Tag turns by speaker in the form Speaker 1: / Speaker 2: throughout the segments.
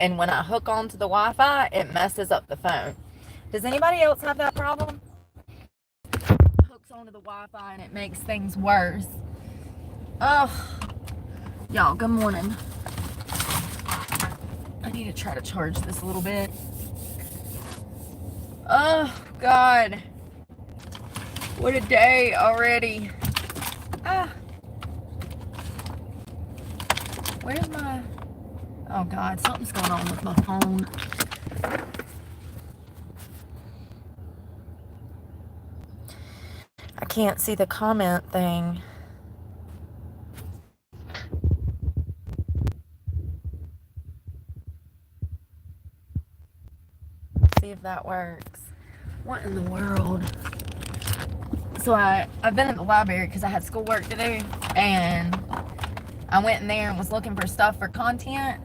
Speaker 1: And when I hook onto the Wi-Fi, it messes up the phone. Does anybody else have that problem? Hooks onto the Wi-Fi and it makes things worse. Oh, y'all, good morning. I need to try to charge this a little bit. Oh, God. What a day already. Where's my... Oh, God, something's going on with my phone. I can't see the comment thing. See if that works. What in the world? So I've been at the library because I had schoolwork to do, and I went in there and was looking for stuff for content.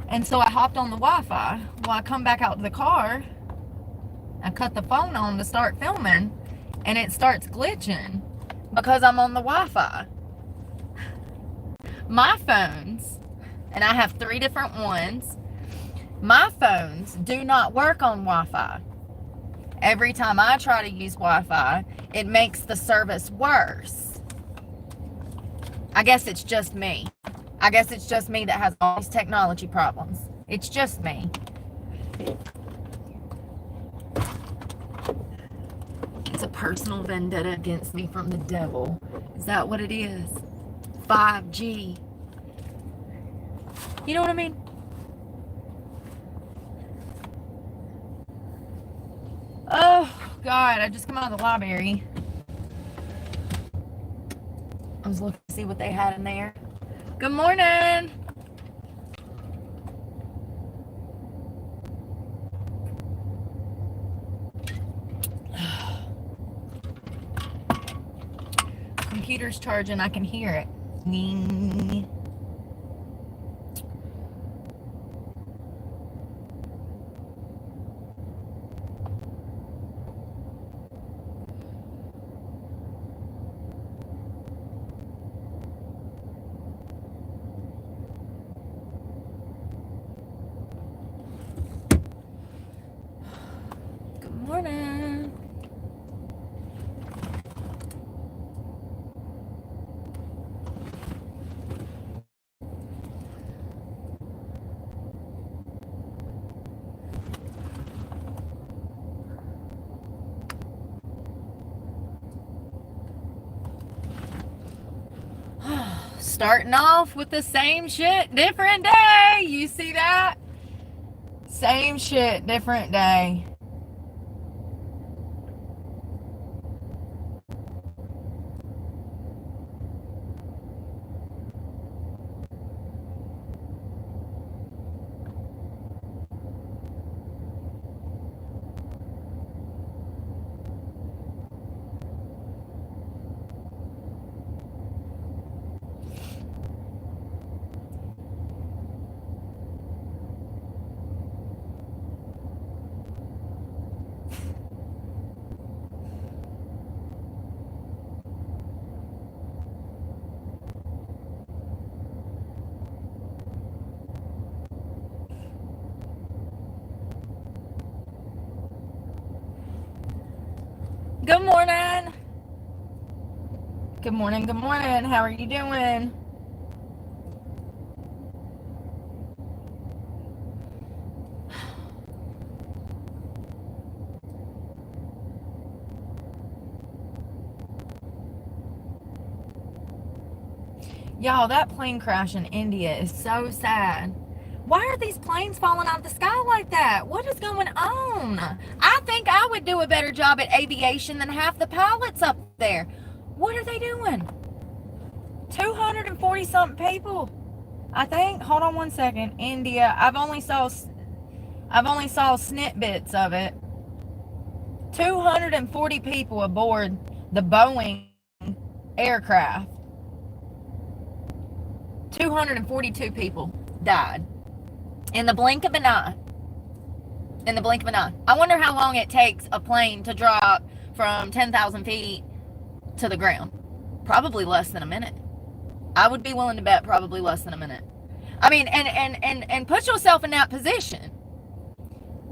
Speaker 1: And so I hopped on the Wi-Fi. Well, I come back out to the car. I cut the phone on to start filming, and it starts glitching because I'm on the Wi-Fi. My phones, and I have 3 different ones, my phones do not work on Wi-Fi. Every time I try to use Wi-Fi, it makes the service worse. I guess it's just me. I guess it's just me that has all these technology problems. It's just me. It's a personal vendetta against me from the devil. Is that what it is? 5G. You know what I mean? Oh, God, I just come out of the library. I was looking to see what they had in there. Good morning. Computer's charging, I can hear it. Ning. Morning. Starting off with the same shit, different day. You see that? Same shit, different day. Good morning. Good morning, good morning. How are you doing? Y'all, that plane crash in India is so sad. Why are these planes falling out of the sky like that? What is going on? I think I would do a better job at aviation than half the pilots up there. What are they doing? 240 something people, I think. Hold on one second. India. I've only saw snippets of it. 240 people aboard the Boeing aircraft. 242 people died in the blink of an eye. In the blink of an eye. I wonder how long it takes a plane to drop from 10,000 feet to the ground. Probably less than a minute. I would be willing to bet probably less than a minute. I mean, and put yourself in that position.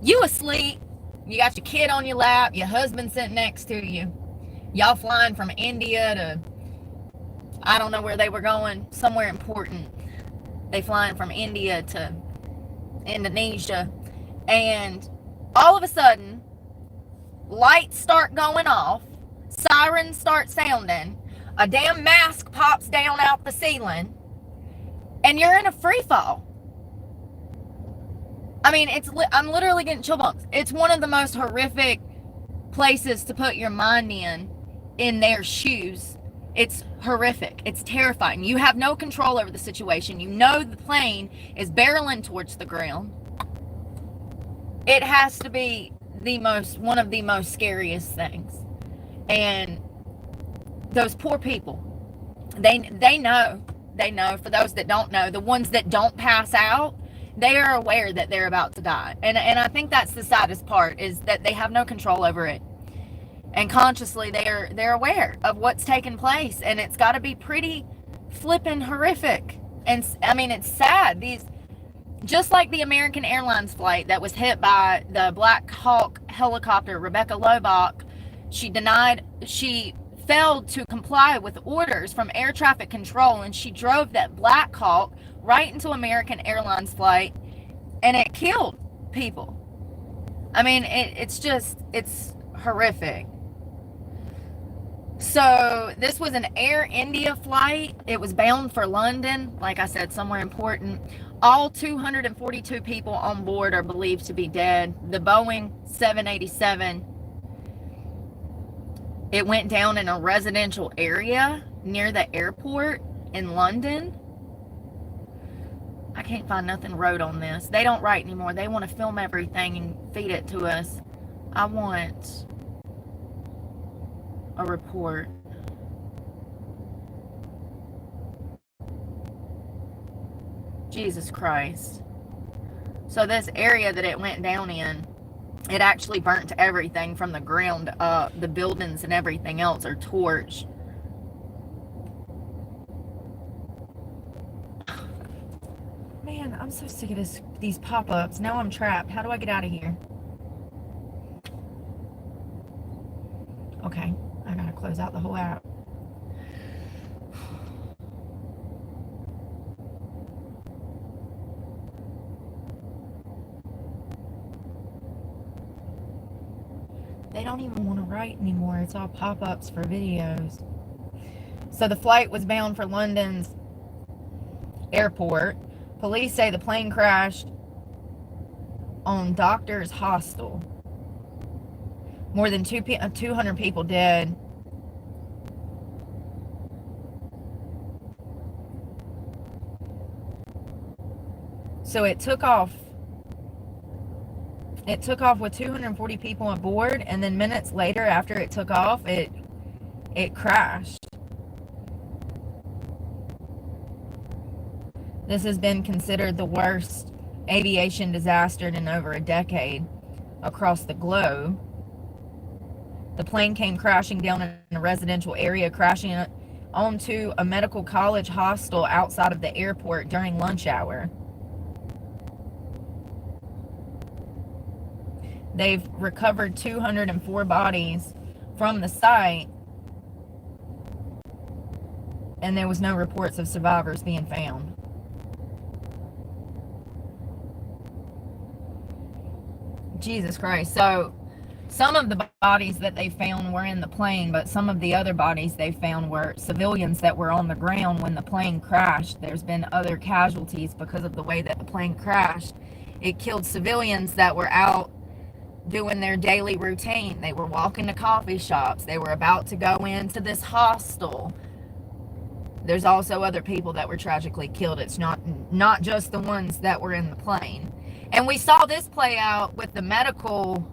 Speaker 1: You asleep, you got your kid on your lap, your husband sitting next to you. Y'all flying from India to, I don't know where they were going, somewhere important. They flying from India to Indonesia. And all of a sudden, lights start going off, sirens start sounding, a damn mask pops down out the ceiling, and you're in a free fall. I mean, I'm literally getting chill bumps. It's one of the most horrific places to put your mind in their shoes. It's horrific. It's terrifying. You have no control over the situation. You know the plane is barreling towards the ground. It has to be one of the most scariest things. And those poor people, they know. They know. For those that don't know, the ones that don't pass out, they are aware that they're about to die. And I think that's the saddest part, is that they have no control over it. And consciously they're aware of what's taking place, and it's got to be pretty flippin' horrific. And I mean, it's sad. Just like the American Airlines flight that was hit by the Black Hawk helicopter, Rebecca Lobach, she failed to comply with orders from air traffic control, and she drove that Black Hawk right into American Airlines flight, and it killed people. I mean, it's horrific. So this was an Air India flight. It was bound for London, like I said, somewhere important. All 242 people on board are believed to be dead. The Boeing 787, it went down in a residential area near the airport in London. I can't find nothing wrote on this. They don't write anymore. They want to film everything and feed it to us. I want a report. Jesus Christ. So this area that it went down in, it actually burnt everything from the ground up. The buildings and everything else are torched. Man, I'm so sick of these pop-ups. Now I'm trapped. How do I get out of here? Okay, I gotta close out the whole app. They don't even want to write anymore. It's all pop-ups for videos. So the flight was bound for London's airport. Police say the plane crashed on Doctors Hostel. More than 200 people dead. So it took off. It took off with 240 people on board, and then minutes later, after it took off, it crashed. This has been considered the worst aviation disaster in over a decade across the globe. The plane came crashing down in a residential area, crashing onto a medical college hostel outside of the airport during lunch hour. They've recovered 204 bodies from the site, and there was no reports of survivors being found. Jesus Christ. So some of the bodies that they found were in the plane, but some of the other bodies they found were civilians that were on the ground when the plane crashed. There's been other casualties because of the way that the plane crashed. It killed civilians that were out doing their daily routine. They were walking to coffee shops. They were about to go into this hostel. There's also other people that were tragically killed. It's not just the ones that were in the plane. And we saw this play out with the medical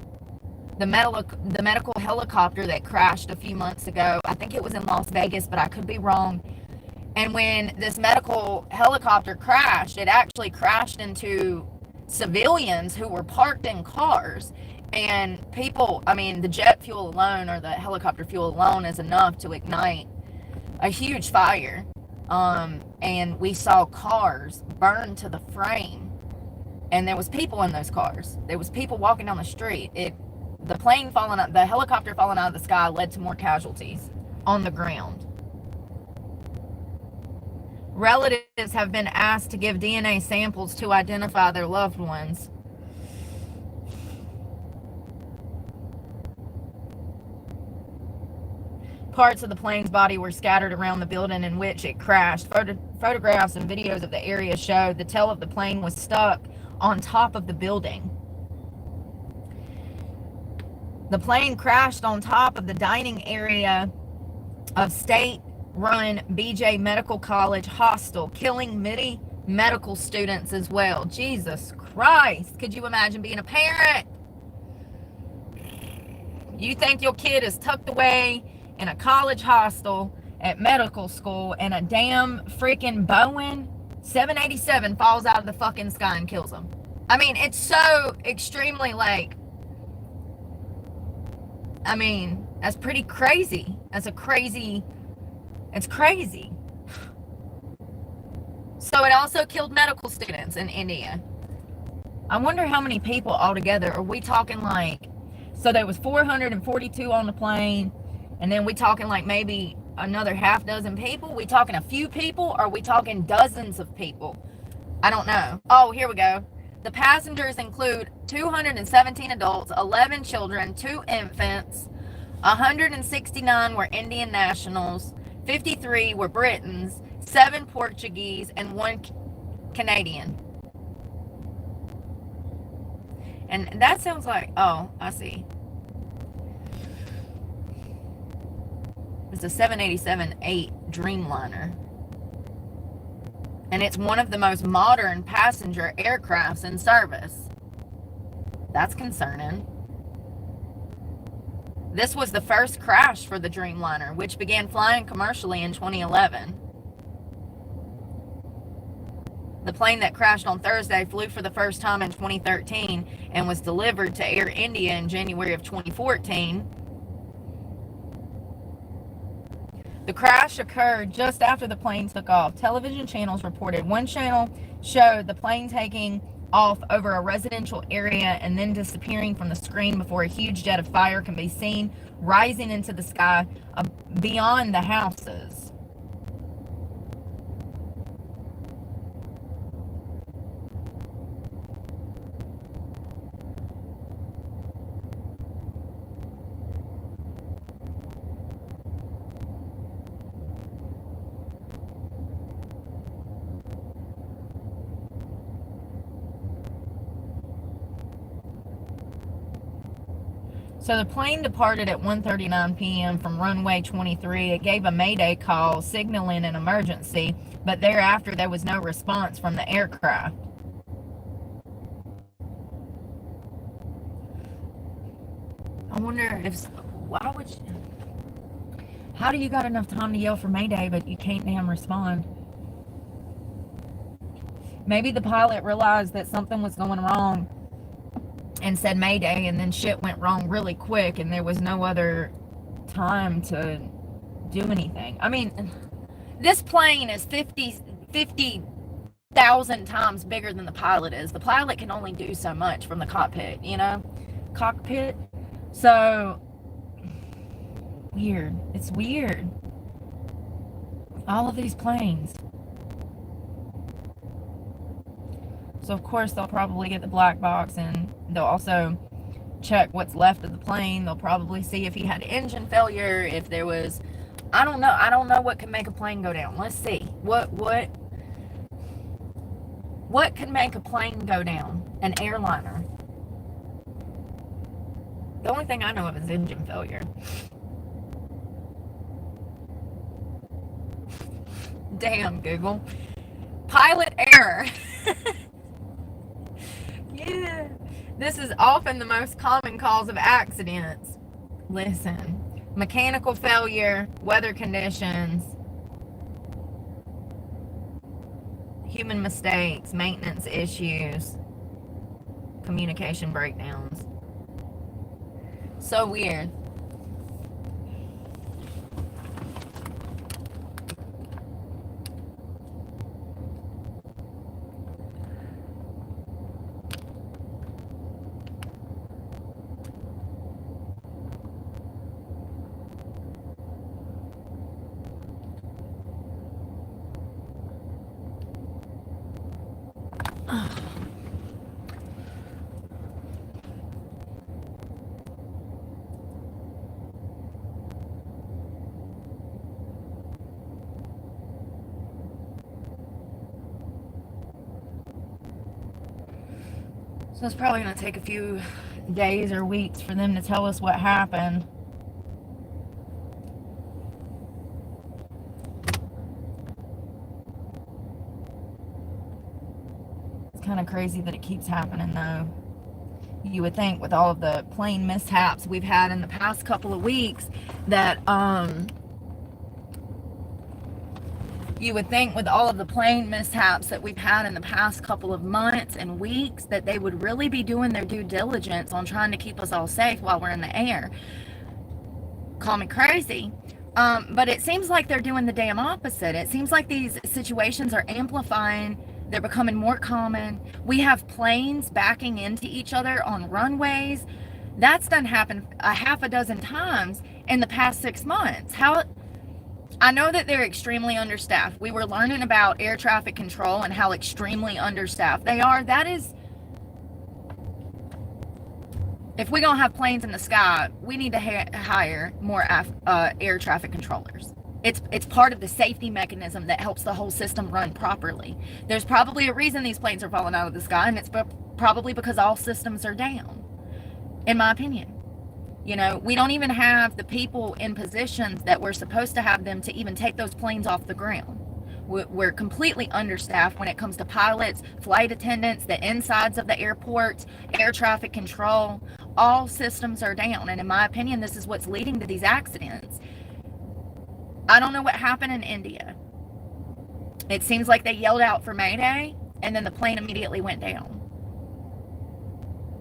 Speaker 1: helicopter that crashed a few months ago. I think it was in Las Vegas, but I could be wrong. And when this medical helicopter crashed, it actually crashed into civilians who were parked in cars. And people, I mean, the jet fuel alone, or the helicopter fuel alone, is enough to ignite a huge fire. And we saw cars burn to the frame, and there was people in those cars. There was people walking down the street. The plane falling out, the helicopter falling out of the sky led to more casualties on the ground. Relatives have been asked to give DNA samples to identify their loved ones. Parts of the plane's body were scattered around the building in which it crashed. Photographs and videos of the area showed the tail of the plane was stuck on top of the building. The plane crashed on top of the dining area of state-run BJ Medical College hostel, killing many medical students as well. Jesus Christ. Could you imagine being a parent? You think your kid is tucked away in a college hostel at medical school, and a damn freaking Boeing 787 falls out of the fucking sky and kills them. I mean, it's so extremely that's pretty crazy. It's crazy. So it also killed medical students in India. I wonder how many people altogether. Are we talking so there was 442 on the plane, and then we talking maybe another half dozen people? We talking a few people, or are we talking dozens of people? I don't know. Oh, here we go. The passengers include 217 adults, 11 children, 2 infants, 169 were Indian nationals, 53 were Britons, 7 Portuguese, and 1 Canadian. And that sounds oh, I see. It's a 787-8 Dreamliner. And it's one of the most modern passenger aircrafts in service. That's concerning. This was the first crash for the Dreamliner, which began flying commercially in 2011. The plane that crashed on Thursday flew for the first time in 2013 and was delivered to Air India in January of 2014. The crash occurred just after the plane took off. Television channels reported. One channel showed the plane taking off over a residential area and then disappearing from the screen before a huge jet of fire can be seen rising into the sky beyond the houses. So the plane departed at 1:39 p.m. from runway 23. It gave a mayday call signaling an emergency, but thereafter there was no response from the aircraft. I wonder how do you got enough time to yell for mayday, but you can't damn respond? Maybe the pilot realized that something was going wrong and said mayday, and then shit went wrong really quick and there was no other time to do anything. I mean, this plane is 50,000 times bigger than the pilot is. The pilot can only do so much from the cockpit. So weird. It's weird. All of these planes. So of course they'll probably get the black box, and they'll also check what's left of the plane. They'll probably see if he had engine failure, if there was, I don't know what can make a plane go down. Let's see. What could make a plane go down? An airliner. The only thing I know of is engine failure. Damn, Google. Pilot error. Yeah. This is often the most common cause of accidents. Listen. Mechanical failure, weather conditions, human mistakes, maintenance issues, communication breakdowns. So weird. So it's probably going to take a few days or weeks for them to tell us what happened. It's kind of crazy that it keeps happening, though. You would think with all of the plane mishaps we've had in the past couple of weeks that, you would think with all of the plane mishaps that we've had in the past couple of months and weeks that they would really be doing their due diligence on trying to keep us all safe while we're in the air. Call me crazy. But it seems like they're doing the damn opposite. It seems like these situations are amplifying. They're becoming more common. We have planes backing into each other on runways. That's done happen a half a dozen times in the past 6 months. I know that they're extremely understaffed. We were learning about air traffic control and how extremely understaffed they are. That is, if we're going to have planes in the sky, we need to hire more air traffic controllers. It's part of the safety mechanism that helps the whole system run properly. There's probably a reason these planes are falling out of the sky, and it's probably because all systems are down, in my opinion. You know, we don't even have the people in positions that we're supposed to have them to even take those planes off the ground. We're completely understaffed when it comes to pilots, flight attendants, the insides of the airports, air traffic control. All systems are down, and in my opinion, this is what's leading to these accidents. I don't know what happened in India. It seems like they yelled out for Mayday, and then the plane immediately went down.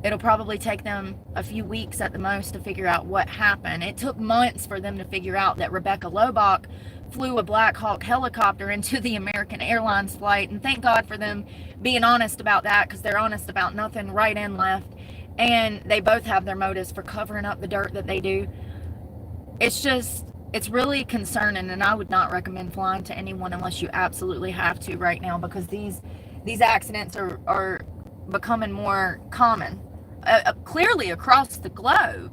Speaker 1: It'll probably take them a few weeks at the most to figure out what happened. It took months for them to figure out that Rebecca Lobach flew a Black Hawk helicopter into the American Airlines flight, and thank God for them being honest about that, because they're honest about nothing right and left, and they both have their motives for covering up the dirt that they do. It's really concerning, and I would not recommend flying to anyone unless you absolutely have to right now, because these accidents are becoming more common, clearly across the globe,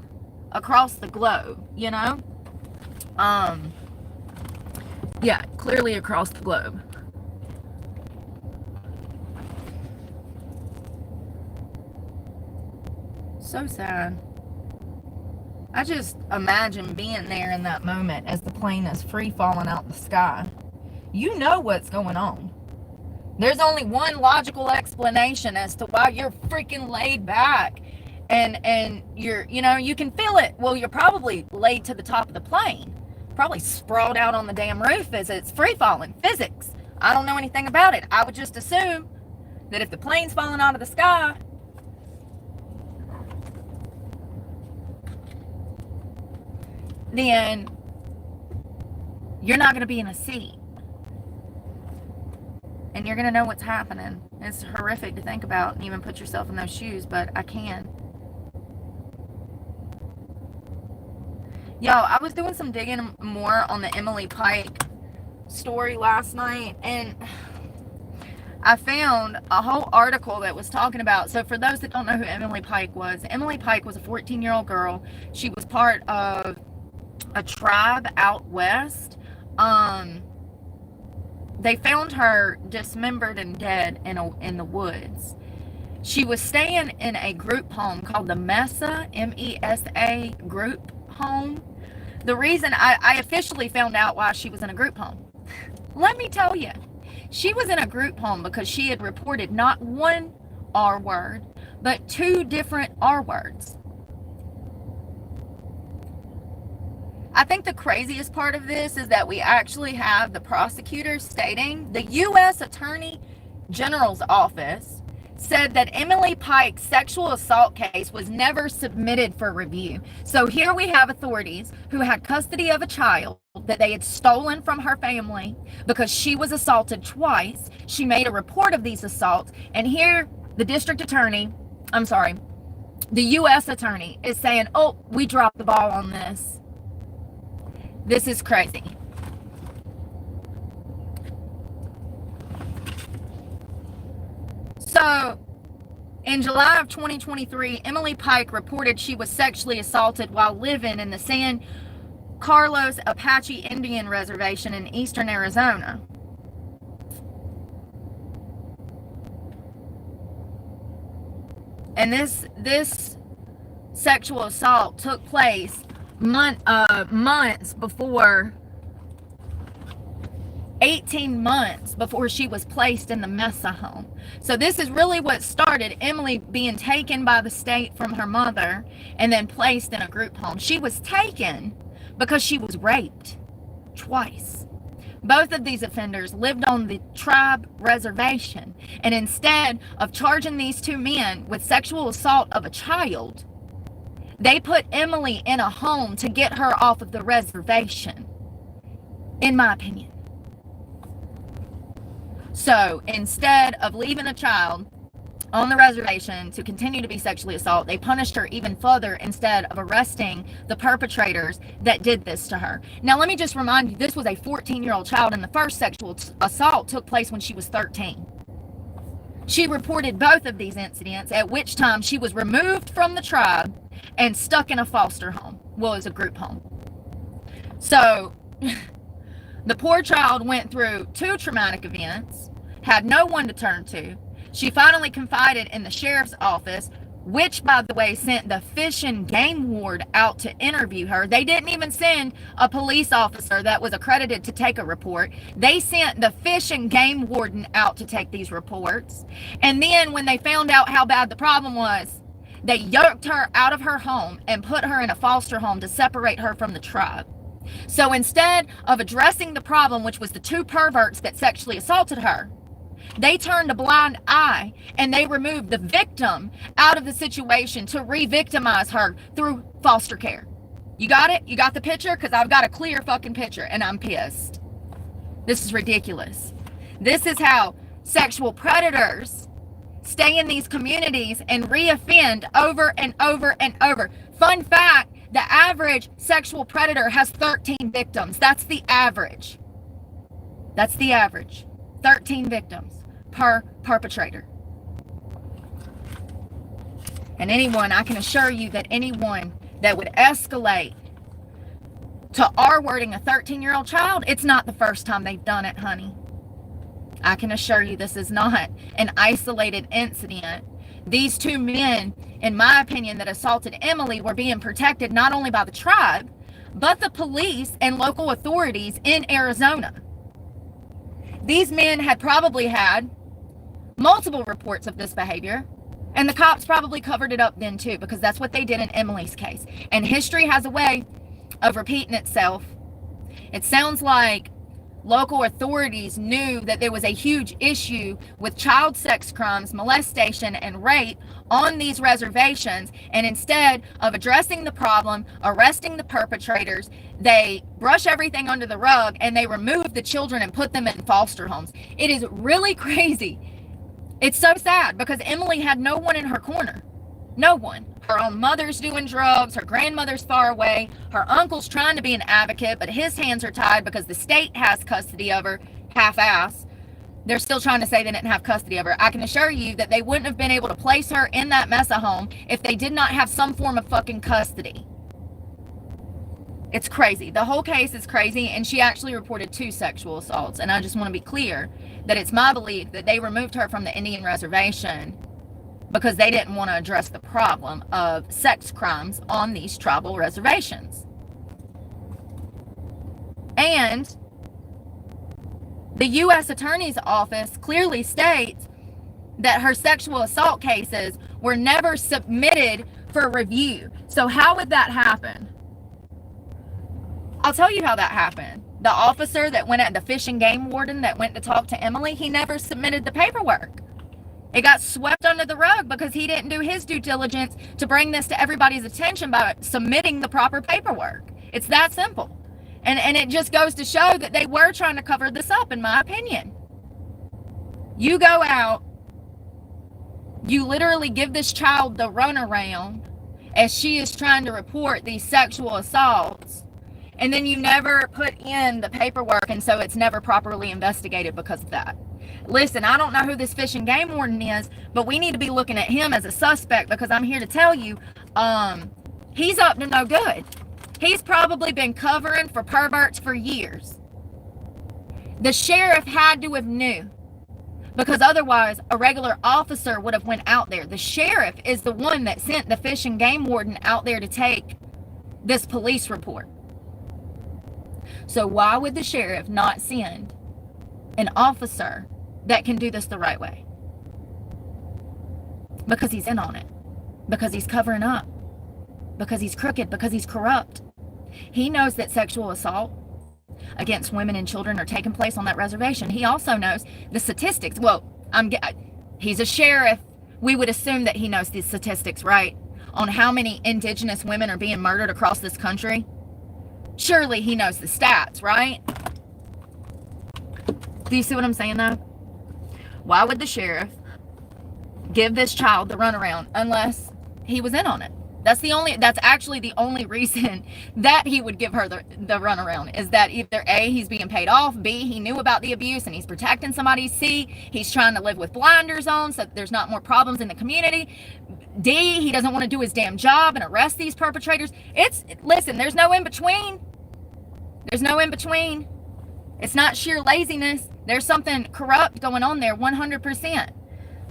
Speaker 1: you know? Yeah, clearly across the globe. So sad. I just imagine being there in that moment as the plane is free falling out the sky. You know what's going on. There's only one logical explanation as to why you're freaking laid back and you're, you know, you can feel it. Well, you're probably laid to the top of the plane, probably sprawled out on the damn roof as it's free falling. Physics. I don't know anything about it. I would just assume that if the plane's falling out of the sky, then you're not going to be in a seat. And you're going to know what's happening. It's horrific to think about and even put yourself in those shoes, but I can. Yo, I was doing some digging more on the Emily Pike story last night, and I found a whole article that was talking about, so for those that don't know who Emily Pike was a 14-year-old girl. She was part of a tribe out west. They found her dismembered and dead in the woods. She was staying in a group home called the Mesa, M-E-S-A group home. The reason I officially found out why she was in a group home. Let me tell you, she was in a group home because she had reported not one R word, but 2 different R words. I think the craziest part of this is that we actually have the prosecutor stating the U.S. Attorney General's office said that Emily Pike's sexual assault case was never submitted for review. So here we have authorities who had custody of a child that they had stolen from her family because she was assaulted twice. She made a report of these assaults, and here the the U.S. attorney is saying, oh, we dropped the ball on this. This is crazy. So, in July of 2023, Emily Pike reported she was sexually assaulted while living in the San Carlos Apache Indian Reservation in eastern Arizona. And this sexual assault took place months before, 18 months before she was placed in the Mesa home. So this is really what started Emily being taken by the state from her mother and then placed in a group home. She was taken because she was raped twice. Both of these offenders lived on the tribe reservation, and instead of charging these two men with sexual assault of a child, they put Emily in a home to get her off of the reservation, in my opinion. So instead of leaving a child on the reservation to continue to be sexually assaulted, they punished her even further instead of arresting the perpetrators that did this to her. Now, let me just remind you, this was a 14-year-old child, and the first sexual assault took place when she was 13. She reported both of these incidents, at which time she was removed from the tribe and stuck in a foster home. Well, it was a group home. So the poor child went through 2 traumatic events, had no one to turn to. She finally confided in the sheriff's office, which, by the way, sent the Fish and Game Ward out to interview her. They didn't even send a police officer that was accredited to take a report. They sent the Fish and Game Warden out to take these reports. And then when they found out how bad the problem was, they yoked her out of her home and put her in a foster home to separate her from the tribe. So instead of addressing the problem, which was the 2 perverts that sexually assaulted her, they turned a blind eye and they removed the victim out of the situation to re-victimize her through foster care. You got it? You got the picture? Because I've got a clear fucking picture and I'm pissed. This is ridiculous. This is how sexual predators stay in these communities and re-offend over and over and over. Fun fact, the average sexual predator has 13 victims. That's the average. That's the average. 13 victims per perpetrator. And I can assure you that anyone that would escalate to R-wording a 13-year-old child, it's not the first time they've done it, honey. I can assure you this is not an isolated incident. These 2 men, in my opinion, that assaulted Emily were being protected not only by the tribe, but the police and local authorities in Arizona. These men had probably had multiple reports of this behavior, and the cops probably covered it up then too, because that's what they did in Emily's case. And history has a way of repeating itself. It sounds like local authorities knew that there was a huge issue with child sex crimes, molestation, and rape on these reservations, and instead of addressing the problem, arresting the perpetrators, they brush everything under the rug and they remove the children and put them in foster homes. It is really crazy. It's so sad because Emily had no one in her corner. No one. Her own mother's doing drugs, her grandmother's far away, her uncle's trying to be an advocate, but his hands are tied because the state has custody of her, half-ass. They're still trying to say they didn't have custody of her. I can assure you that they wouldn't have been able to place her in that Mesa home if they did not have some form of fucking custody. It's crazy. The whole case is crazy, and she actually reported 2 sexual assaults, and I just want to be clear that it's my belief that they removed her from the Indian reservation because they didn't want to address the problem of sex crimes on these tribal reservations. And the U.S. Attorney's Office clearly states that her sexual assault cases were never submitted for review. So how would that happen? I'll tell you how that happened. The officer that went at the Fish and Game Warden that went to talk to Emily, he never submitted the paperwork. It got swept under the rug because he didn't do his due diligence to bring this to everybody's attention by submitting the proper paperwork. It's that simple. And it just goes to show that they were trying to cover this up, in my opinion. You go out, you literally give this child the runaround as she is trying to report these sexual assaults, and then you never put in the paperwork, and so it's never properly investigated because of that. Listen, I don't know who this Fish and Game Warden is, but we need to be looking at him as a suspect, because I'm here to tell you, he's up to no good. He's probably been covering for perverts for years. The sheriff had to have knew because otherwise a regular officer would have went out there. The sheriff is the one that sent the fish and game warden out there to take this police report. So why would the sheriff not send an officer that can do this the right way? Because he's in on it. Because he's covering up. Because he's crooked. Because he's corrupt. He knows that sexual assault against women and children are taking place on that reservation. He also knows the statistics. Well, he's a sheriff. We would assume that he knows the statistics, right? On how many indigenous women are being murdered across this country. Surely he knows the stats, right? Do you see what I'm saying, though? Why would the sheriff give this child the runaround unless he was in on it? That's actually the only reason that he would give her the runaround, is that either A, he's being paid off, B, he knew about the abuse and he's protecting somebody, C, he's trying to live with blinders on so that there's not more problems in the community, D, he doesn't want to do his damn job and arrest these perpetrators. Listen, there's no in between. There's no in between. It's not sheer laziness. There's something corrupt going on there, 100%.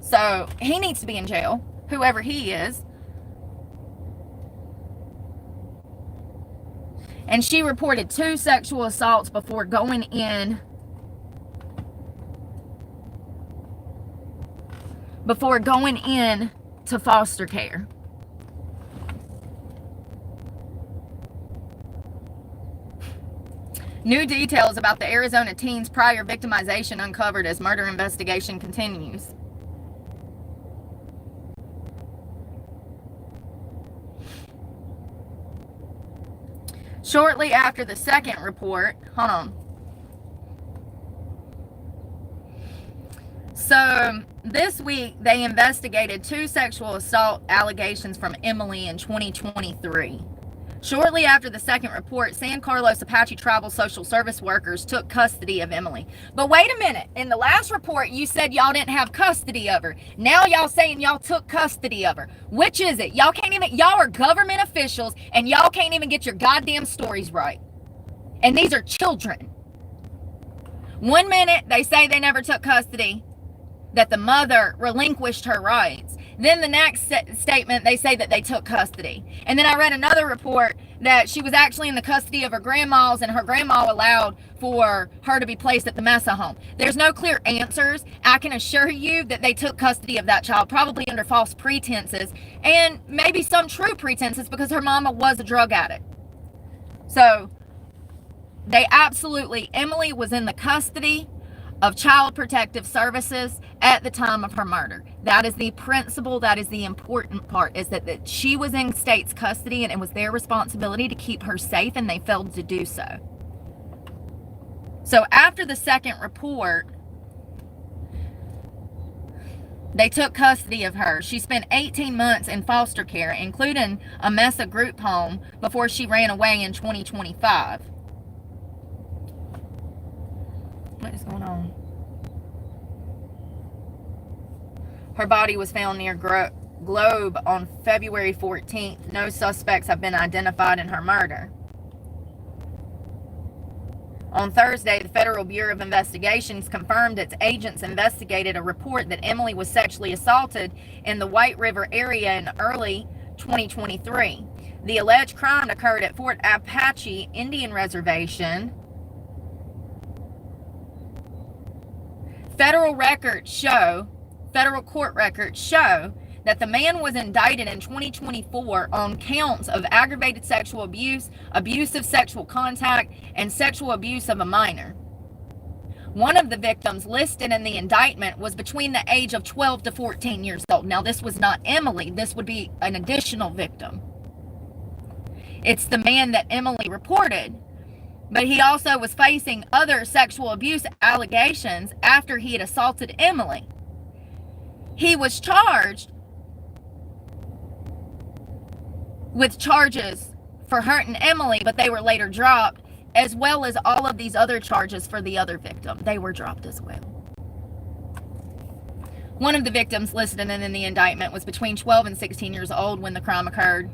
Speaker 1: So he needs to be in jail, whoever he is. And she reported 2 sexual assaults before going in to foster care. New details about the Arizona teen's prior victimization uncovered as murder investigation continues. Shortly after the second report, So this week they investigated 2 sexual assault allegations from Emily in 2023. Shortly after the second report, San Carlos Apache Tribal Social Service workers took custody of Emily. But wait a minute. In the last report, you said y'all didn't have custody of her. Now y'all saying y'all took custody of her. Which is it? Y'all are government officials and y'all can't even get your goddamn stories right. And these are children. One minute, they say they never took custody, that the mother relinquished her rights. Then the next statement, they say that they took custody. And then I read another report that she was actually in the custody of her grandma's and her grandma allowed for her to be placed at the Mesa home. There's no clear answers. I can assure you that they took custody of that child, probably under false pretenses and maybe some true pretenses because her mama was a drug addict. So Emily was in the custody of Child Protective Services at the time of her murder. That is the principle, that is the important part, is that she was in state's custody and it was their responsibility to keep her safe, and they failed to do so. So after the second report, they took custody of her. She spent 18 months in foster care, including a Mesa group home, before she ran away in 2025. What is going on? Her body was found near Globe on February 14th. No suspects have been identified in her murder. On Thursday, the Federal Bureau of Investigations confirmed its agents investigated a report that Emily was sexually assaulted in the White River area in early 2023. The alleged crime occurred at Fort Apache Indian Reservation. Federal court records show that the man was indicted in 2024 on counts of aggravated sexual abuse, abusive sexual contact, and sexual abuse of a minor. One of the victims listed in the indictment was between the age of 12 to 14 years old. Now, this was not Emily. This would be an additional victim. It's the man that Emily reported. But he also was facing other sexual abuse allegations after he had assaulted Emily. He was charged with charges for hurting Emily, but they were later dropped, as well as all of these other charges for the other victim. They were dropped as well. One of the victims listed in the indictment was between 12 and 16 years old when the crime occurred.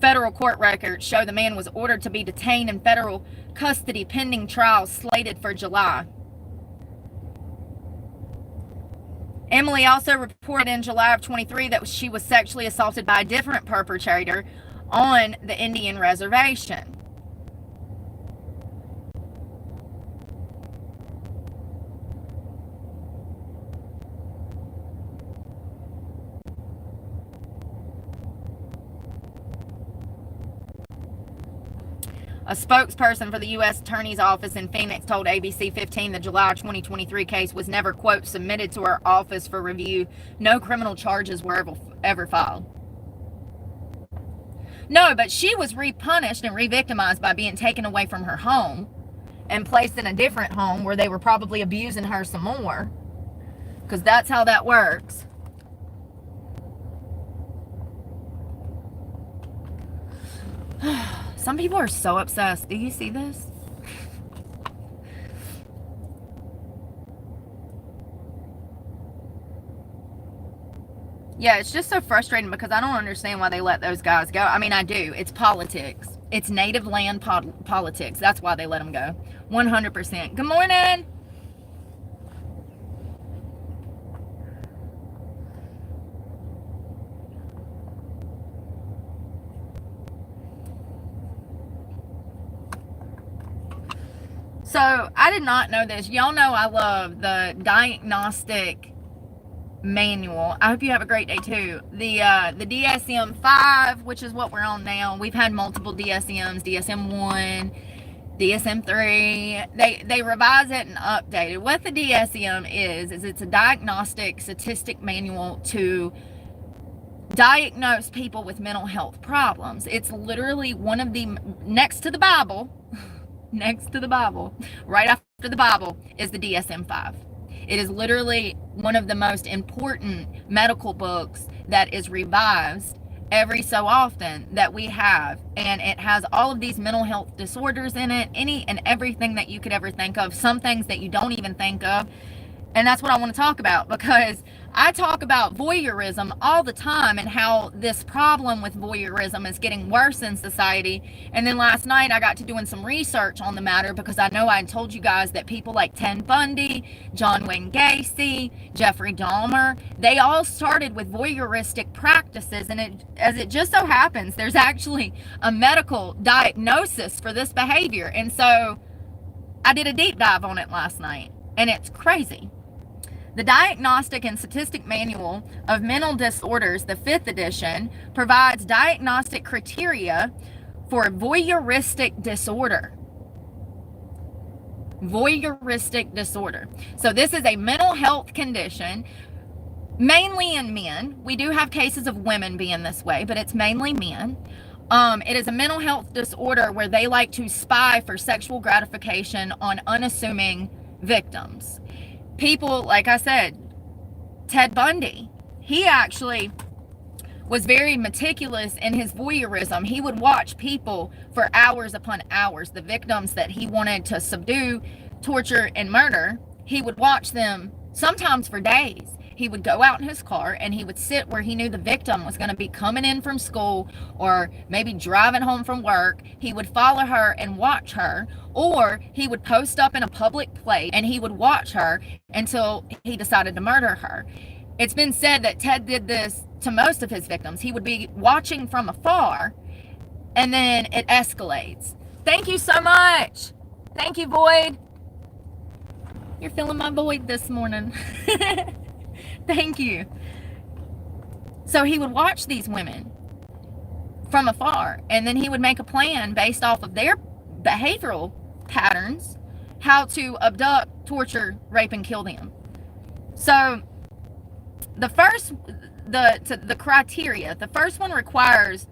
Speaker 1: Federal court records show the man was ordered to be detained in federal custody pending trial slated for July. Emily also reported in July of 23 that she was sexually assaulted by a different perpetrator on the Indian reservation. A spokesperson for the U.S. Attorney's Office in Phoenix told ABC 15 the July 2023 case was never, quote, submitted to her office for review. No criminal charges were ever filed. No, but she was re-punished and re-victimized by being taken away from her home and placed in a different home where they were probably abusing her some more. Because that's how that works. Some people are so obsessed. Do you see this? Yeah, it's just so frustrating because I don't understand why they let those guys go. I mean, I do. It's politics. It's native land politics. That's why they let them go. 100%. Good morning. So, I did not know this. Y'all know I love the diagnostic manual. I hope you have a great day too. The DSM-5, which is what we're on now. We've had multiple DSMs, DSM-1, DSM-3. They revise it and update it. What the DSM is it's a diagnostic statistic manual to diagnose people with mental health problems. It's literally one of the, next to the Bible, right after the Bible is the DSM-5. It is literally one of the most important medical books that is revised every so often that we have. And it has all of these mental health disorders in it, any and everything that you could ever think of, some things that you don't even think of. And that's what I want to talk about, because I talk about voyeurism all the time and how this problem with voyeurism is getting worse in society. And then last night I got to doing some research on the matter, because I know I had told you guys that people like Ted Bundy, John Wayne Gacy, Jeffrey Dahmer, they all started with voyeuristic practices. And as it just so happens, there's actually a medical diagnosis for this behavior. And so I did a deep dive on it last night, and it's crazy. The Diagnostic and Statistic Manual of Mental Disorders, the 5th edition, provides diagnostic criteria for voyeuristic disorder. Voyeuristic disorder. So this is a mental health condition, mainly in men. We do have cases of women being this way, but it's mainly men. It is a mental health disorder where they like to spy for sexual gratification on unassuming victims. People, like I said, Ted Bundy, he actually was very meticulous in his voyeurism. He would watch people for hours upon hours. The victims that he wanted to subdue, torture, and murder, he would watch them sometimes for days. He would go out in his car and he would sit where he knew the victim was going to be coming in from school or maybe driving home from work. He would follow her and watch her, or he would post up in a public place and he would watch her until he decided to murder her. It's been said that Ted did this to most of his victims. He would be watching from afar and then it escalates. Thank you so much. Thank you, Void. You're filling my void this morning. Thank you. So he would watch these women from afar, and then he would make a plan based off of their behavioral patterns, how to abduct, torture, rape, and kill them. So the criteria, the first one requires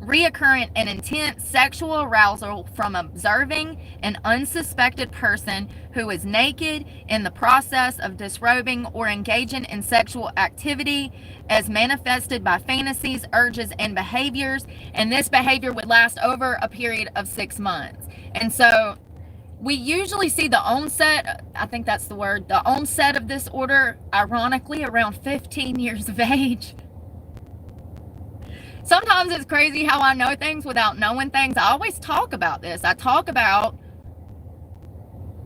Speaker 1: reoccurrent and intense sexual arousal from observing an unsuspected person who is naked in the process of disrobing or engaging in sexual activity as manifested by fantasies, urges, and behaviors. And this behavior would last over a period of 6 months. And so we usually see the onset, I think that's the word, the onset of this order, ironically, around 15 years of age. Sometimes it's crazy how I know things without knowing things. I always talk about this. I talk about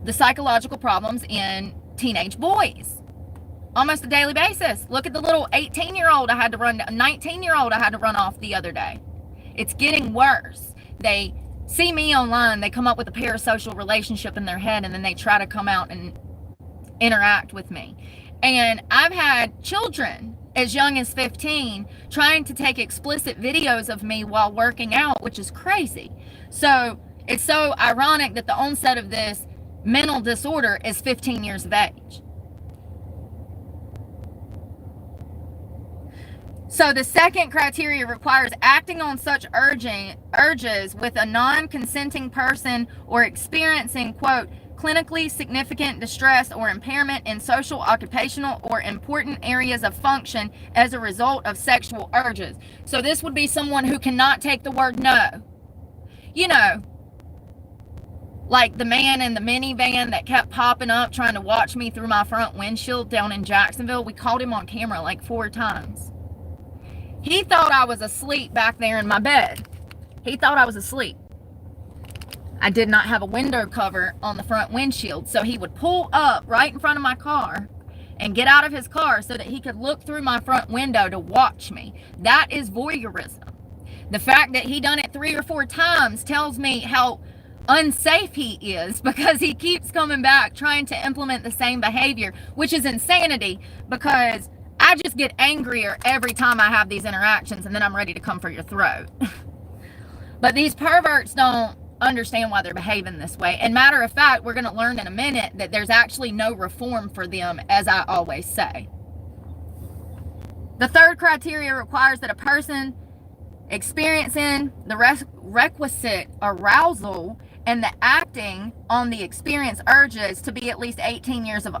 Speaker 1: the psychological problems in teenage boys. almost a daily basis. Look at the little 18-year-old I had to run, 19-year-old I had to run off the other day. It's getting worse. They see me online, they come up with a parasocial relationship in their head, and then they try to come out and interact with me. And I've had children as young as 15 trying to take explicit videos of me while working out, which is crazy. So it's so ironic that the onset of this mental disorder is 15 years of age. So the second criteria requires acting on such urges with a non-consenting person or experiencing, quote, clinically significant distress or impairment in social, occupational, or important areas of function as a result of sexual urges. So this would be someone who cannot take the word no. You know, like the man in the minivan that kept popping up trying to watch me through my front windshield down in Jacksonville. We caught him on camera like 4 times. He thought I was asleep back there in my bed. He thought I was asleep. I did not have a window cover on the front windshield, so he would pull up right in front of my car and get out of his car so that he could look through my front window to watch me. That is voyeurism. The fact that he done it 3 or 4 times tells me how unsafe he is, because he keeps coming back trying to implement the same behavior, which is insanity, because I just get angrier every time I have these interactions, and then I'm ready to come for your throat. But these perverts don't understand why they're behaving this way. And matter of fact, we're going to learn in a minute that there's actually no reform for them, as I always say. The third criteria requires that a person experiencing the requisite arousal and the acting on the experienced urges to be at least 18 years of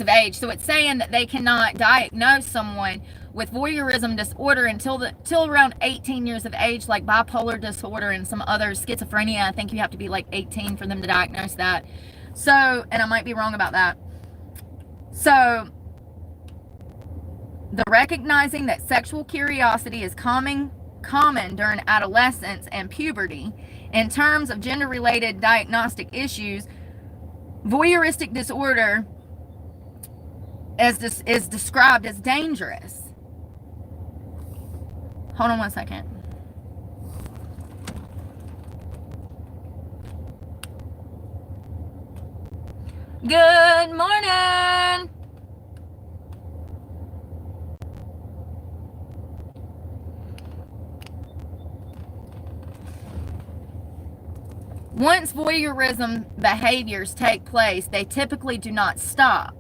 Speaker 1: age. So it's saying that they cannot diagnose someone with voyeurism disorder until around 18 years of age, like bipolar disorder and some other schizophrenia. I think you have to be like 18 for them to diagnose that. So, and I might be wrong about that. So the recognizing that sexual curiosity is common during adolescence and puberty. In terms of gender-related diagnostic issues, voyeuristic disorder is described as dangerous. Hold on one second. Good morning. Once voyeurism behaviors take place, they typically do not stop.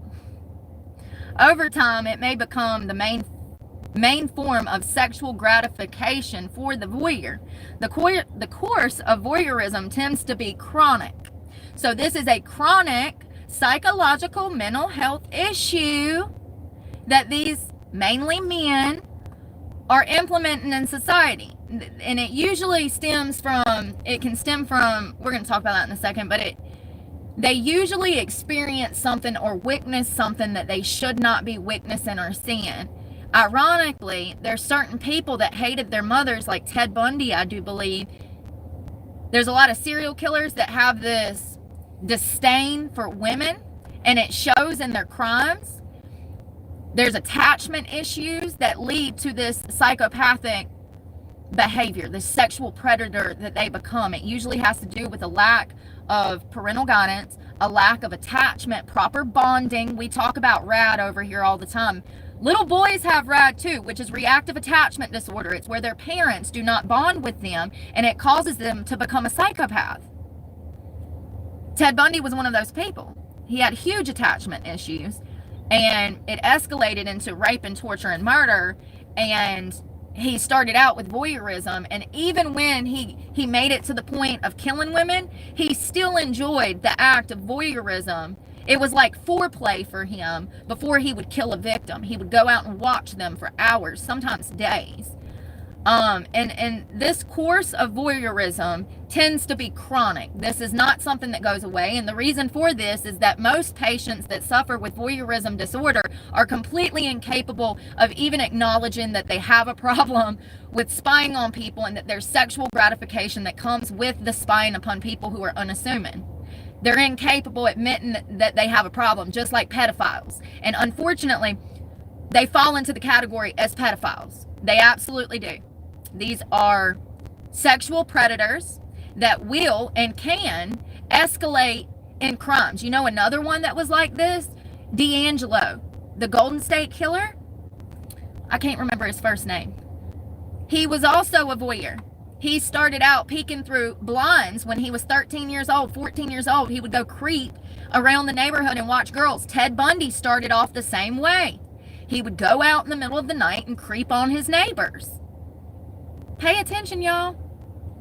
Speaker 1: Over time, it may become the main form of sexual gratification for the voyeur. The course of voyeurism tends to be chronic. So this is a chronic psychological mental health issue that these mainly men are implementing in society. And it usually can stem from, we're going to talk about that in a second, but they usually experience something or witness something that they should not be witnessing or seeing. Ironically, there's certain people that hated their mothers, like Ted Bundy, I do believe. There's a lot of serial killers that have this disdain for women, and it shows in their crimes. There's attachment issues that lead to this psychopathic behavior, the sexual predator that they become. It usually has to do with a lack of parental guidance, a lack of attachment, proper bonding. We talk about RAD over here all the time. Little boys have RAD too, which is reactive attachment disorder. It's where their parents do not bond with them, and it causes them to become a psychopath. Ted Bundy was one of those people. He had huge attachment issues, and it escalated into rape and torture and murder. And he started out with voyeurism, and even when he made it to the point of killing women, he still enjoyed the act of voyeurism. It was like foreplay for him before he would kill a victim. He would go out and watch them for hours, sometimes days. And this course of voyeurism tends to be chronic. This is not something that goes away. And the reason for this is that most patients that suffer with voyeurism disorder are completely incapable of even acknowledging that they have a problem with spying on people, and that there's sexual gratification that comes with the spying upon people who are unassuming. They're incapable admitting that they have a problem, just like pedophiles. And unfortunately, they fall into the category as pedophiles. They absolutely do. These are sexual predators that will and can escalate in crimes. You know another one that was like this? D'Angelo, the Golden State Killer. I can't remember his first name. He was also a voyeur. He started out peeking through blinds when he was 13 years old, 14 years old. He would go creep around the neighborhood and watch girls. Ted Bundy started off the same way. He would go out in the middle of the night and creep on his neighbors. Pay attention, y'all.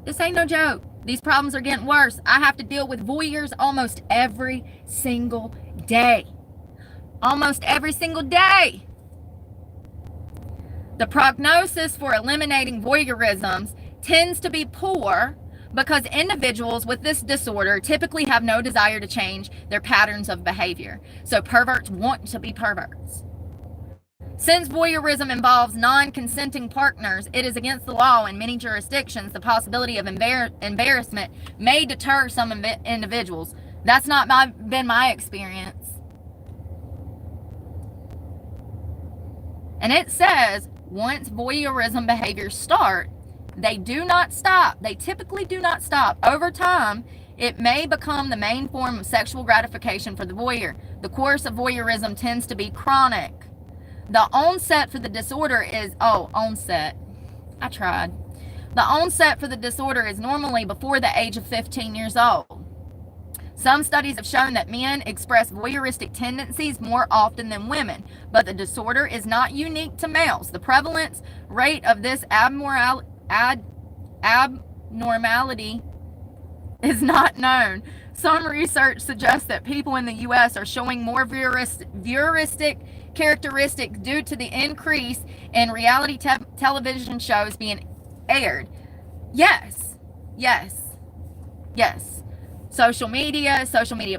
Speaker 1: This ain't no joke. These problems are getting worse. I have to deal with voyeurs almost every single day. Almost every single day. The prognosis for eliminating voyeurisms tends to be poor because individuals with this disorder typically have no desire to change their patterns of behavior. So perverts want to be perverts. Since voyeurism involves non-consenting partners, it is against the law in many jurisdictions. The possibility of embarrassment may deter some individuals. That's not been my experience. And it says, once voyeurism behaviors start, they do not stop. They typically do not stop. Over time, it may become the main form of sexual gratification for the voyeur. The course of voyeurism tends to be chronic. The onset for the disorder is, onset. I tried. The onset for the disorder is normally before the age of 15 years old. Some studies have shown that men express voyeuristic tendencies more often than women, but the disorder is not unique to males. The prevalence rate of this abnormality is not known. Some research suggests that people in the U.S. are showing more voyeuristic characteristics due to the increase in reality television shows being aired. Yes. Social media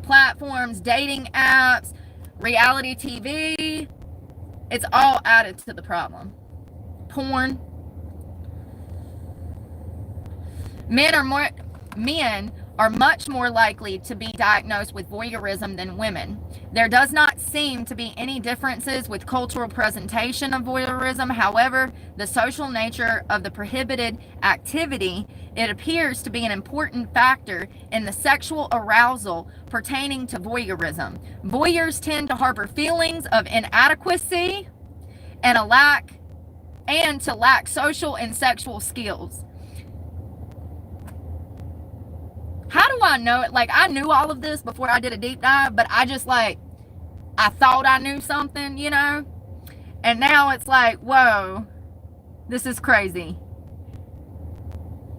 Speaker 1: platforms, dating apps, reality TV, it's all added to the problem. Porn. Men are much more likely to be diagnosed with voyeurism than women. There does not seem to be any differences with cultural presentation of voyeurism. However, the social nature of the prohibited activity, it appears to be an important factor in the sexual arousal pertaining to voyeurism. Voyeurs tend to harbor feelings of inadequacy and to lack social and sexual skills. How do I know it? Like, I knew all of this before I did a deep dive, but I thought I knew something, you know? And now it's like, whoa, this is crazy.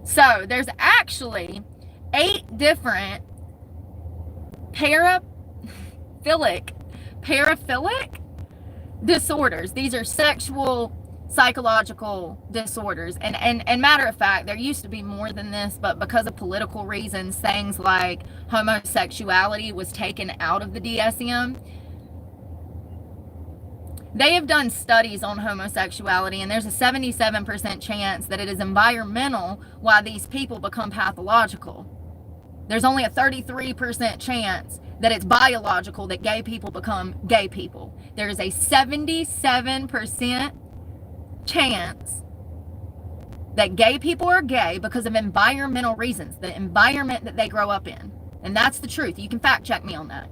Speaker 1: So, there's actually 8 different paraphilic disorders. These are sexual psychological disorders, and matter of fact, there used to be more than this, but because of political reasons, things like homosexuality was taken out of the DSM. They have done studies on homosexuality, and there's a 77% chance that it is environmental why these people become pathological. There's only a 33% chance that it's biological, that gay people become gay people. There is a 77% chance that gay people are gay because of environmental reasons, the environment that they grow up in. And that's the truth. You can fact check me on that.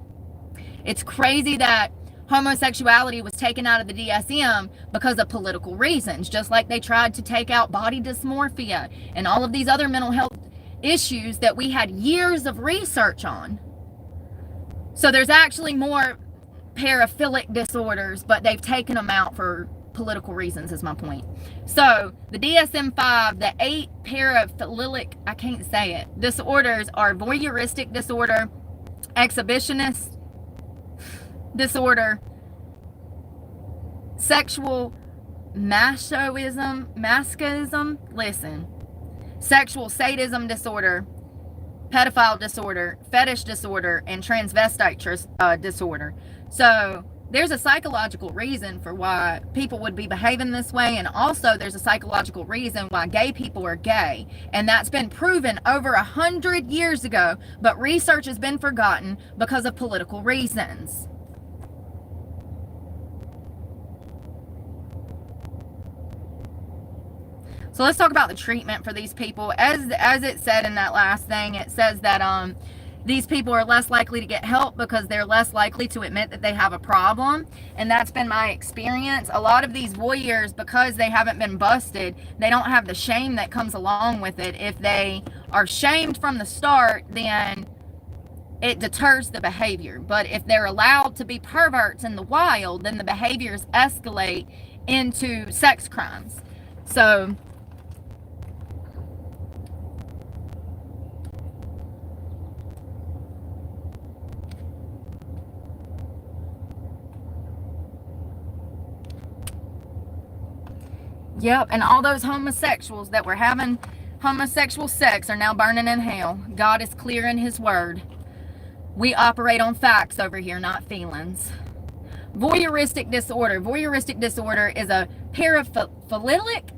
Speaker 1: It's crazy that homosexuality was taken out of the DSM because of political reasons, just like they tried to take out body dysmorphia and all of these other mental health issues that we had years of research on. So there's actually more paraphilic disorders, but they've taken them out for political reasons, is my point. So the DSM-5, the 8 paraphilic, I can't say it, disorders are voyeuristic disorder, exhibitionist disorder, sexual masochism, sexual sadism disorder, pedophile disorder, fetish disorder, and transvestite disorder. So there's a psychological reason for why people would be behaving this way, and also there's a psychological reason why gay people are gay, and that's been proven over 100 years ago, but research has been forgotten because of political reasons. So let's talk about the treatment for these people. As it said in that last thing, it says that these people are less likely to get help because they're less likely to admit that they have a problem. And that's been my experience. A lot of these voyeurs, because they haven't been busted, they don't have the shame that comes along with it. If they are shamed from the start, then it deters the behavior. But if they're allowed to be perverts in the wild, then the behaviors escalate into sex crimes. So yep, and all those homosexuals that were having homosexual sex are now burning in hell. God is clear in his word. We operate on facts over here, not feelings. Voyeuristic disorder. Voyeuristic disorder is a paraphilic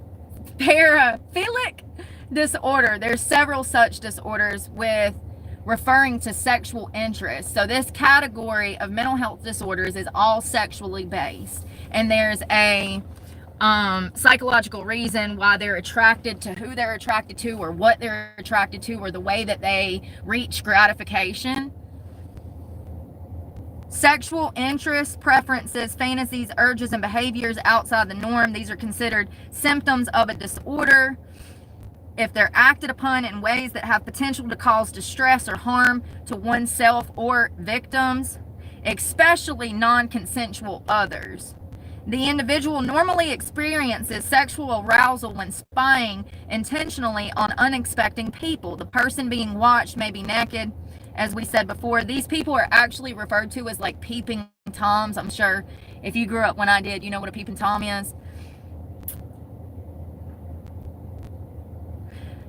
Speaker 1: disorder. There's several such disorders with referring to sexual interest. So this category of mental health disorders is all sexually based. And there's a psychological reason why they're attracted to who they're attracted to, or what they're attracted to, or the way that they reach gratification. Sexual interests, preferences, fantasies, urges, and behaviors outside the norm. These are considered symptoms of a disorder if they're acted upon in ways that have potential to cause distress or harm to oneself or victims, especially non-consensual others. The individual normally experiences sexual arousal when spying intentionally on unexpecting people. The person being watched may be naked. As we said before, these people are actually referred to as like peeping toms. I'm sure if you grew up when I did, you know what a peeping tom is.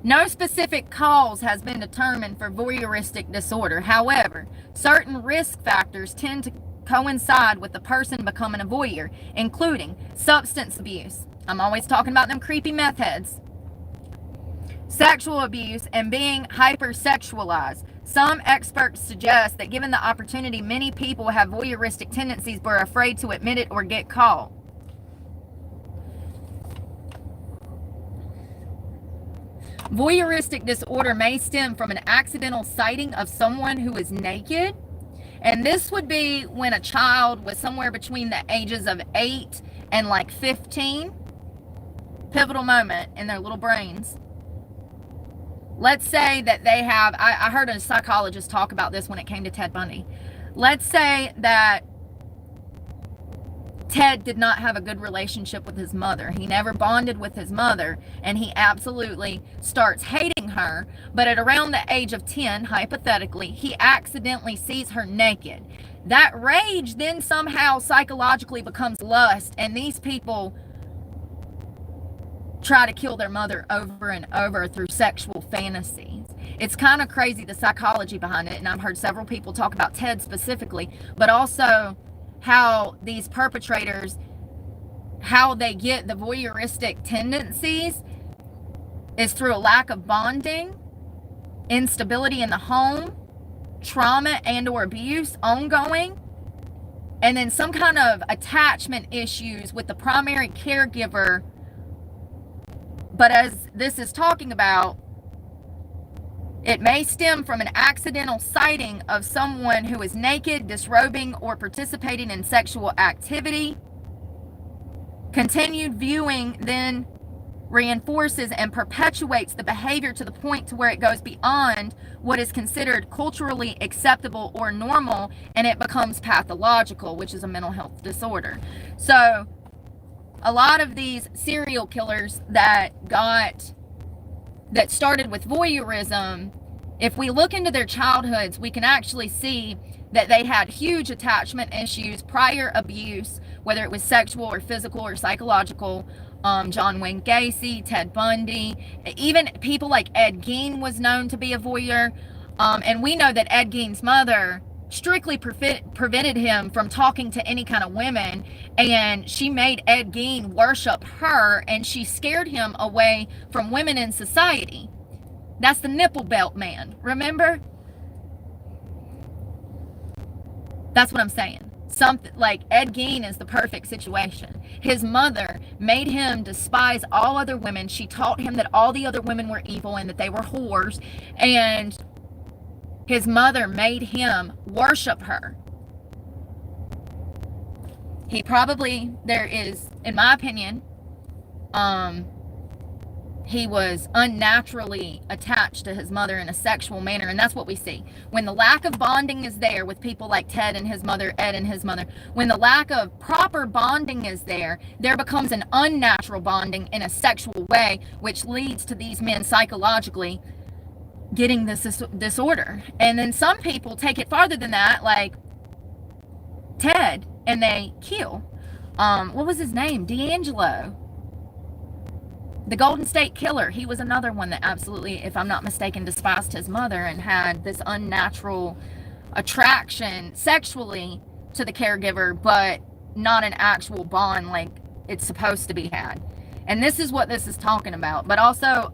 Speaker 1: No specific cause has been determined for voyeuristic disorder. However, certain risk factors tend to coincide with the person becoming a voyeur, including substance abuse. I'm always talking about them creepy meth heads. Sexual abuse and being hypersexualized. Some experts suggest that given the opportunity, many people have voyeuristic tendencies but are afraid to admit it or get caught. Voyeuristic disorder may stem from an accidental sighting of someone who is naked. And this would be when a child was somewhere between the ages of 8 and like 15. Pivotal moment in their little brains. Let's say that they have, I heard a psychologist talk about this when it came to Ted Bundy. Let's say that Ted did not have a good relationship with his mother. He never bonded with his mother, and he absolutely starts hating her. But at around the age of 10, hypothetically, he accidentally sees her naked. That rage then somehow psychologically becomes lust, and these people try to kill their mother over and over through sexual fantasies. It's kind of crazy, the psychology behind it, and I've heard several people talk about Ted specifically, but also how these perpetrators, how they get the voyeuristic tendencies is through a lack of bonding, instability in the home, trauma and or abuse ongoing, and then some kind of attachment issues with the primary caregiver. But as this is talking about, it may stem from an accidental sighting of someone who is naked, disrobing, or participating in sexual activity. Continued viewing then reinforces and perpetuates the behavior to the point to where it goes beyond what is considered culturally acceptable or normal, and it becomes pathological, which is a mental health disorder. So a lot of these serial killers that started with voyeurism, if we look into their childhoods, we can actually see that they had huge attachment issues, prior abuse, whether it was sexual or physical or psychological. John Wayne Gacy, Ted Bundy, even people like Ed Gein was known to be a voyeur. And we know that Ed Gein's mother strictly prevented him from talking to any kind of women, and she made Ed Gein worship her, and she scared him away from women in society. That's the nipple belt man, remember? That's what I'm saying. Something like Ed Gein is the perfect situation. His mother made him despise all other women. She taught him that all the other women were evil and that they were whores, and his mother made him worship her. He probably, there is, in my opinion, he was unnaturally attached to his mother in a sexual manner, and that's what we see. When the lack of bonding is there with people like Ted and his mother, Ed and his mother, when the lack of proper bonding is there, there becomes an unnatural bonding in a sexual way, which leads to these men psychologically getting this disorder. And then some people take it farther than that, like Ted, and they kill. What was his name? D'Angelo. The Golden State Killer. He was another one that absolutely, if I'm not mistaken, despised his mother and had this unnatural attraction sexually to the caregiver, but not an actual bond like it's supposed to be had. And this is what this is talking about. But also,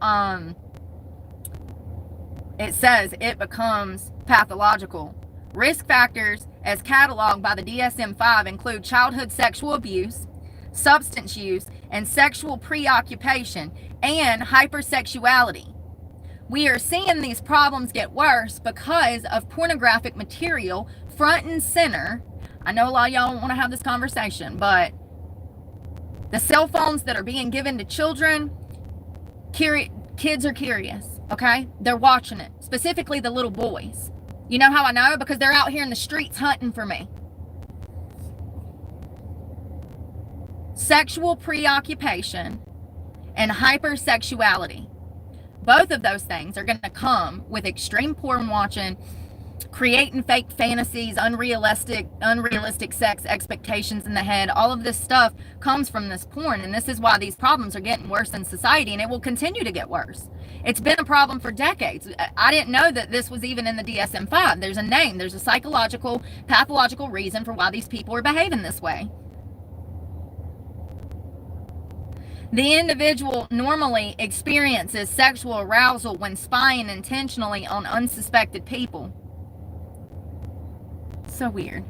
Speaker 1: it says it becomes pathological. Risk factors as cataloged by the DSM-5 include childhood sexual abuse, substance use, and sexual preoccupation, and hypersexuality. We are seeing these problems get worse because of pornographic material front and center. I know a lot of y'all don't want to have this conversation, but the cell phones that are being given to children, kids are curious, okay? They're watching it, specifically the little boys. You know how I know? Because they're out here in the streets hunting for me. Sexual preoccupation and hypersexuality. Both of those things are going to come with extreme porn watching, creating fake fantasies, unrealistic sex expectations in the head. All of this stuff comes from this porn, and this is why these problems are getting worse in society, and it will continue to get worse. It's been a problem for decades. I didn't know that this was even in the DSM-5. There's a name. There's a psychological, pathological reason for why these people are behaving this way. The individual normally experiences sexual arousal when spying intentionally on unsuspected people. So weird.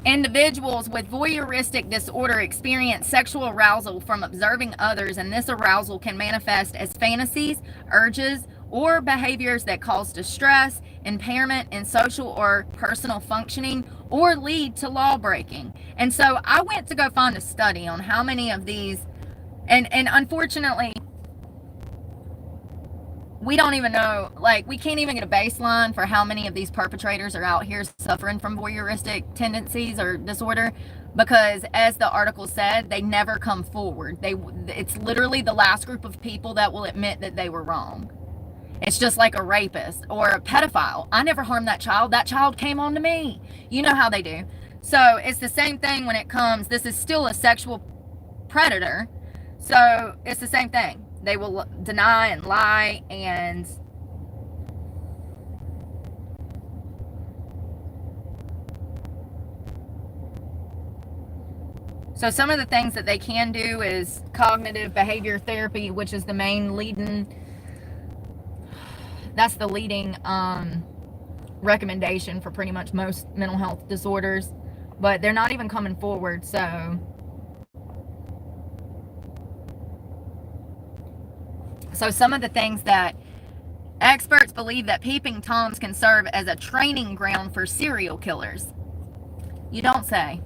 Speaker 1: Individuals with voyeuristic disorder experience sexual arousal from observing others, and this arousal can manifest as fantasies, urges, or behaviors that cause distress, impairment in social or personal functioning, or lead to law breaking. And so I went to go find a study on how many of these, and unfortunately, we don't even know, like, we can't even get a baseline for how many of these perpetrators are out here suffering from voyeuristic tendencies or disorder, because as the article said, they never come forward. It's literally the last group of people that will admit that they were wrong. It's just like a rapist or a pedophile. I never harmed that child. That child came on to me. You know how they do. So it's the same thing when it comes. This is still a sexual predator. So it's the same thing. They will deny and lie, and so some of the things that they can do is cognitive behavior therapy, which is the main leading, that's the leading recommendation for pretty much most mental health disorders, but they're not even coming forward. So some of the things that experts believe that peeping toms can serve as a training ground for serial killers. You don't say.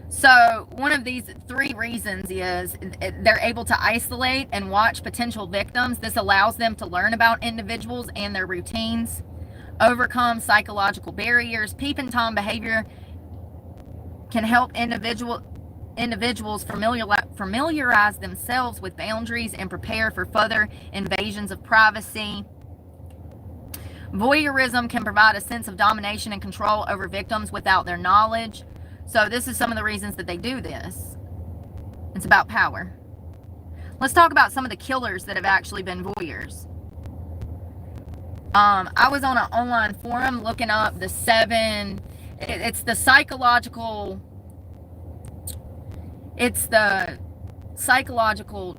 Speaker 1: So one of these 3 reasons is they're able to isolate and watch potential victims. This allows them to learn about individuals and their routines, overcome psychological barriers. Peeping tom behavior can help individuals familiarize themselves with boundaries and prepare for further invasions of privacy. Voyeurism can provide a sense of domination and control over victims without their knowledge. So this is some of the reasons that they do this. It's about power. Let's talk about some of the killers that have actually been voyeurs. I was on an online forum looking up the 7, it's the psychological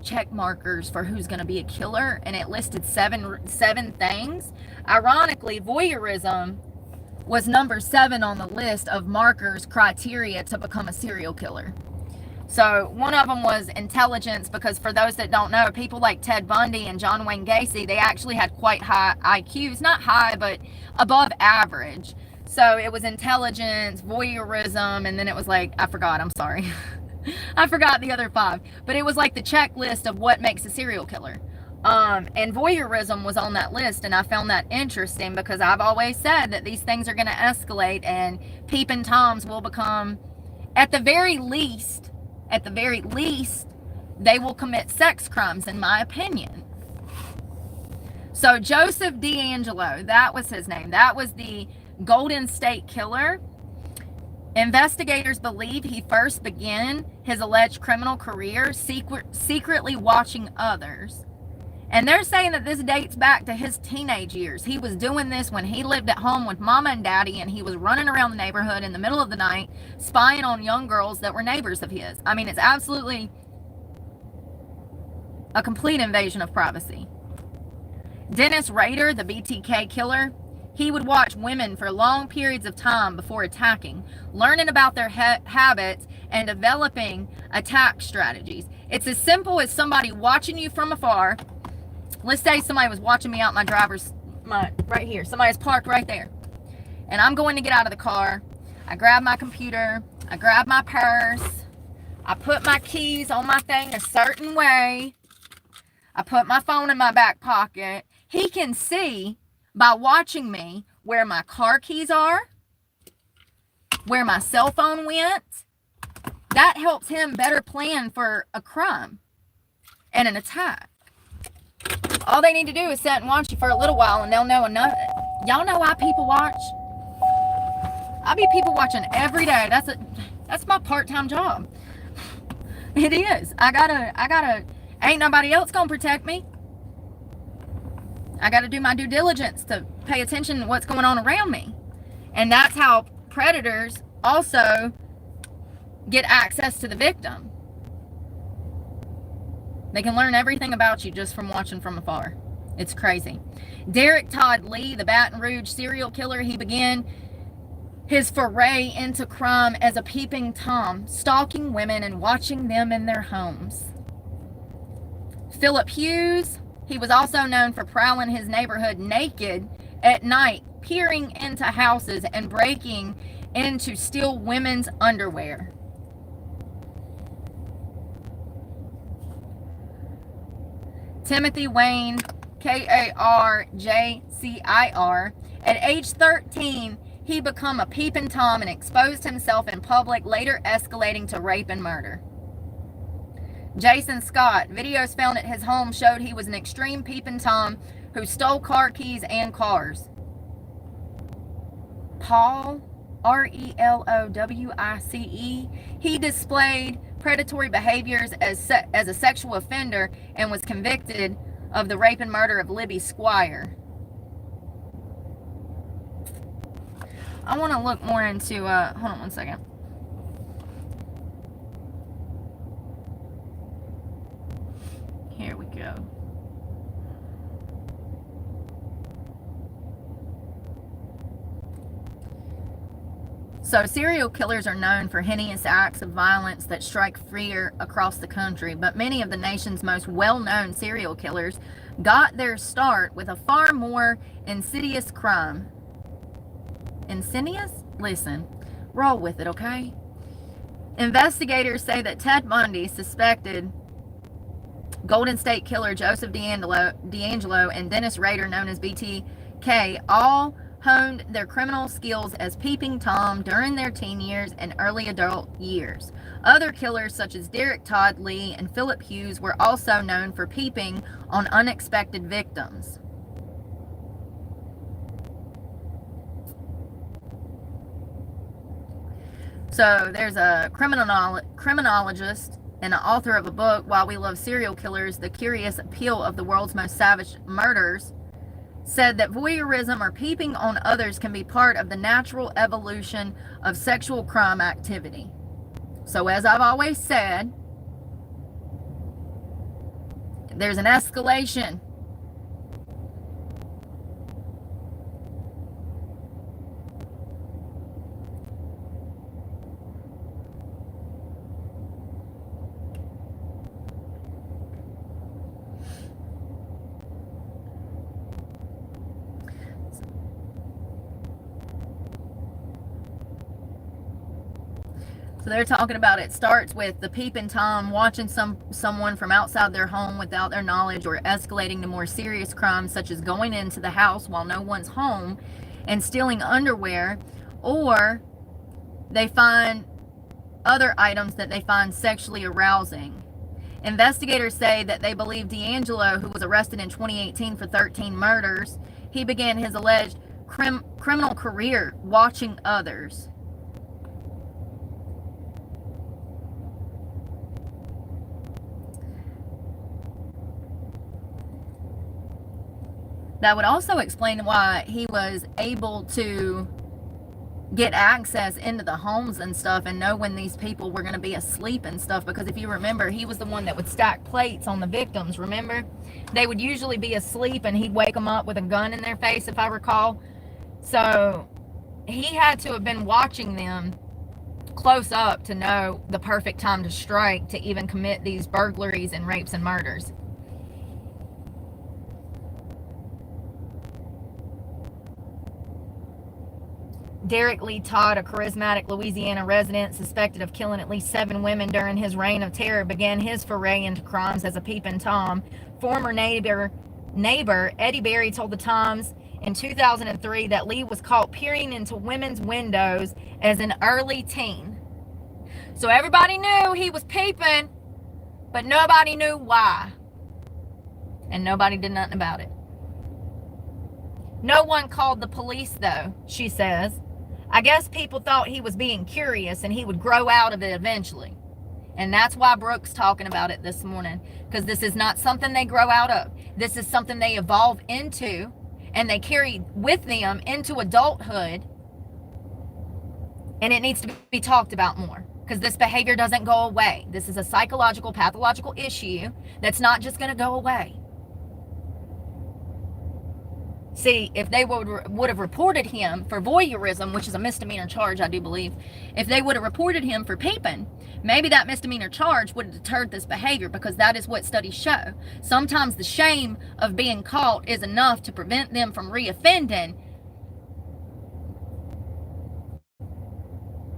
Speaker 1: check markers for who's going to be a killer, and it listed seven things. Ironically, voyeurism was number 7 on the list of markers, criteria to become a serial killer. So one of them was intelligence, because for those that don't know, people like Ted Bundy and John Wayne Gacy, they actually had quite high IQs. Not high, but above average. So it was intelligence, voyeurism, and then it was like, I forgot, I'm sorry. I forgot the other 5. But it was like the checklist of what makes a serial killer. And voyeurism was on that list, and I found that interesting because I've always said that these things are going to escalate, and peeping toms will become, at the very least, they will commit sex crimes, in my opinion. So Joseph D'Angelo, that was his name. That was the Golden State Killer. Investigators believe he first began his alleged criminal career secretly watching others. And they're saying that this dates back to his teenage years. He was doing this when he lived at home with mama and daddy, and he was running around the neighborhood in the middle of the night, spying on young girls that were neighbors of his. I mean, it's absolutely a complete invasion of privacy. Dennis Rader, the BTK killer, he would watch women for long periods of time before attacking, learning about their habits and developing attack strategies. It's as simple as somebody watching you from afar. Let's say somebody was watching me out right here. Somebody's parked right there. And I'm going to get out of the car. I grab my computer. I grab my purse. I put my keys on my thing a certain way. I put my phone in my back pocket. He can see by watching me where my car keys are, where my cell phone went. That helps him better plan for a crime and an attack. All they need to do is sit and watch you for a little while, and they'll know enough. Y'all know why people watch? I be people watching every day. That's my part-time job. It is. I gotta, ain't nobody else gonna protect me. I gotta do my due diligence to pay attention to what's going on around me. And that's how predators also get access to the victim. They can learn everything about you just from watching from afar. It's crazy. Derek Todd Lee, the Baton Rouge serial killer, he began his foray into crime as a peeping Tom, stalking women and watching them in their homes. Philip Hughes, he was also known for prowling his neighborhood naked at night, peering into houses and breaking in to steal women's underwear. Timothy Wayne, Karjcir, at age 13, he became a peeping Tom and exposed himself in public, later escalating to rape and murder. Jason Scott, videos found at his home showed he was an extreme peeping Tom who stole car keys and cars. Paul, Relowice, he displayed predatory behaviors as a sexual offender and was convicted of the rape and murder of Libby Squire. I want to look more into, hold on one second. Here we go. So serial killers are known for heinous acts of violence that strike fear across the country, but many of the nation's most well-known serial killers got their start with a far more insidious crime. Insidious? Listen, roll with it, okay? Investigators say that Ted Bundy suspected Golden State Killer Joseph D'Angelo and Dennis Rader, known as BTK, all honed their criminal skills as peeping Tom during their teen years and early adult years. Other killers such as Derek Todd Lee and Philip Hughes were also known for peeping on unexpected victims. So there's a criminologist and the author of a book, While We Love Serial Killers, The Curious Appeal of the World's Most Savage Murders, said that voyeurism or peeping on others can be part of the natural evolution of sexual crime activity. So as I've always said, there's an escalation. So they're talking about it starts with the peeping Tom watching someone from outside their home without their knowledge, or escalating to more serious crimes such as going into the house while no one's home and stealing underwear, or they find other items that they find sexually arousing. Investigators say that they believe D'Angelo, who was arrested in 2018 for 13 murders, he began his alleged criminal career watching others. That would also explain why he was able to get access into the homes and stuff and know when these people were going to be asleep and stuff, because if you remember, he was the one that would stack plates on the victims. Remember, they would usually be asleep and he'd wake them up with a gun in their face, if I recall. So he had to have been watching them close up to know the perfect time to strike to even commit these burglaries and rapes and murders. Derek Lee Todd, a charismatic Louisiana resident suspected of killing at least 7 women during his reign of terror, began his foray into crimes as a peeping Tom. Former neighbor Eddie Berry told the Times in 2003 that Lee was caught peering into women's windows as an early teen. So everybody knew he was peeping, but nobody knew why. And nobody did nothing about it. No one called the police, though, she says. I guess people thought he was being curious and he would grow out of it eventually. And that's why Brooke's talking about it this morning, because this is not something they grow out of. This is something they evolve into and they carry with them into adulthood. And it needs to be talked about more, because this behavior doesn't go away. This is a psychological, pathological issue that's not just going to go away. See, if they would have reported him for voyeurism, which is a misdemeanor charge, I do believe, if they would have reported him for peeping, maybe that misdemeanor charge would have deterred this behavior, because that is what studies show. Sometimes the shame of being caught is enough to prevent them from reoffending,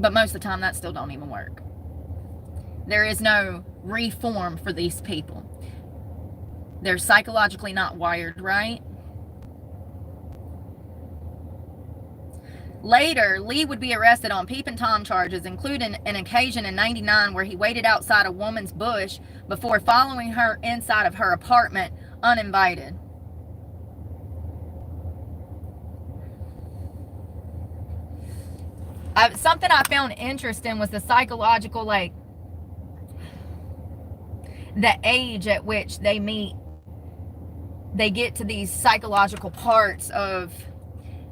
Speaker 1: but most of the time that still don't even work. There is no reform for these people. They're psychologically not wired right. Later, Lee would be arrested on peeping Tom charges, including an occasion in '99 where he waited outside a woman's bush before following her inside of her apartment uninvited. Something I found interesting was the psychological, like, the age at which they get to these psychological parts of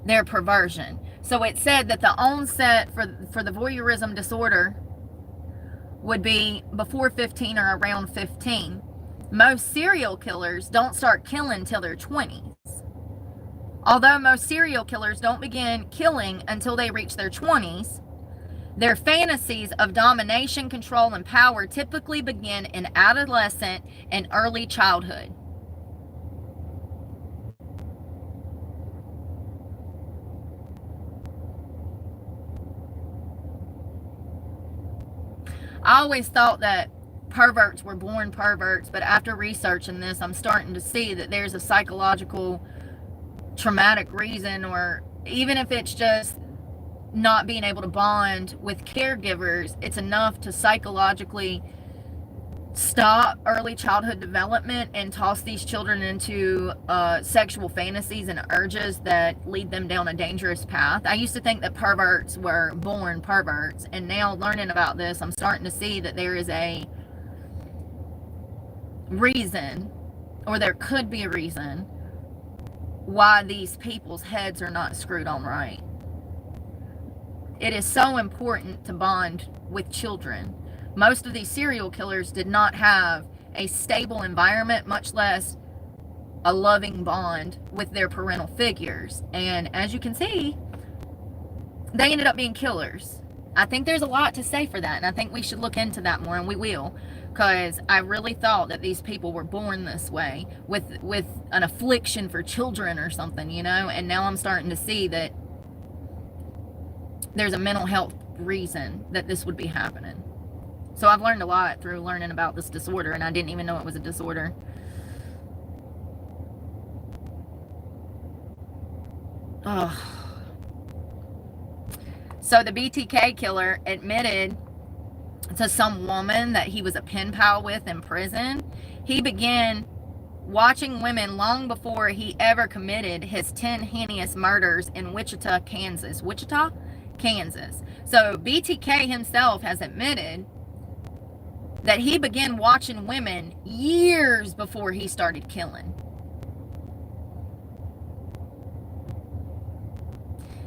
Speaker 1: their perversion. So it said that the onset for the voyeurism disorder would be before 15 or around 15. Most serial killers don't start killing till their 20s. Although most serial killers don't begin killing until they reach their 20s, their fantasies of domination, control, and power typically begin in adolescent and early childhood. I always thought that perverts were born perverts, but after researching this, I'm starting to see that there's a psychological traumatic reason, or even if it's just not being able to bond with caregivers, it's enough to psychologically stop early childhood development and toss these children into sexual fantasies and urges that lead them down a dangerous path. I used to think that perverts were born perverts, and now learning about this, I'm starting to see that there is a reason, or there could be a reason, why these people's heads are not screwed on right. It is so important to bond with children. Most of these serial killers did not have a stable environment, much less a loving bond with their parental figures. And as you can see, they ended up being killers. I think there's a lot to say for that, and I think we should look into that more, and we will, because I really thought that these people were born this way, with an affliction for children or something, you know, and now I'm starting to see that there's a mental health reason that this would be happening. So I've learned a lot through learning about this disorder, and I didn't even know it was a disorder. Oh. So the BTK killer admitted to some woman that he was a pen pal with in prison. He began watching women long before he ever committed his 10 heinous murders in Wichita, Kansas. Wichita, Kansas. So BTK himself has admitted that he began watching women years before he started killing.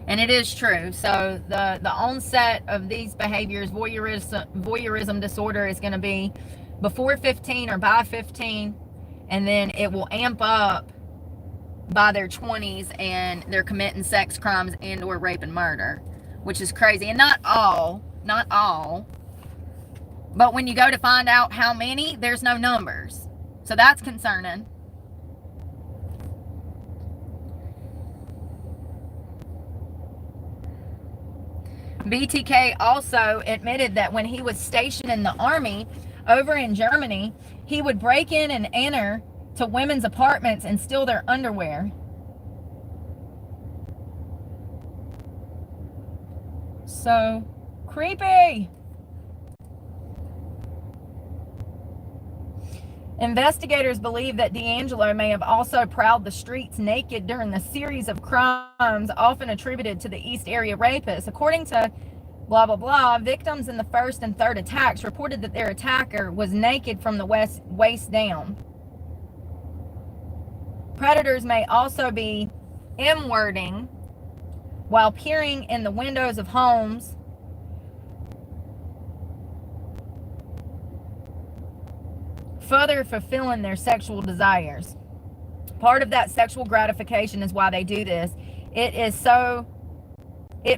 Speaker 1: And it is true. So the onset of these behaviors, voyeurism disorder, is going to be before 15 or by 15, and then it will amp up by their 20s, and they're committing sex crimes and or rape and murder, which is crazy. And not all, but when you go to find out how many, there's no numbers. So that's concerning. BTK also admitted that when he was stationed in the army over in Germany, he would break in and enter to women's apartments and steal their underwear. So creepy. Investigators believe that D'Angelo may have also prowled the streets naked during the series of crimes often attributed to the East Area rapists. According to blah, blah, blah, victims in the first and third attacks reported that their attacker was naked from the waist down. Predators may also be M-wording while peering in the windows of homes, further fulfilling their sexual desires. Part of that sexual gratification is why they do this. It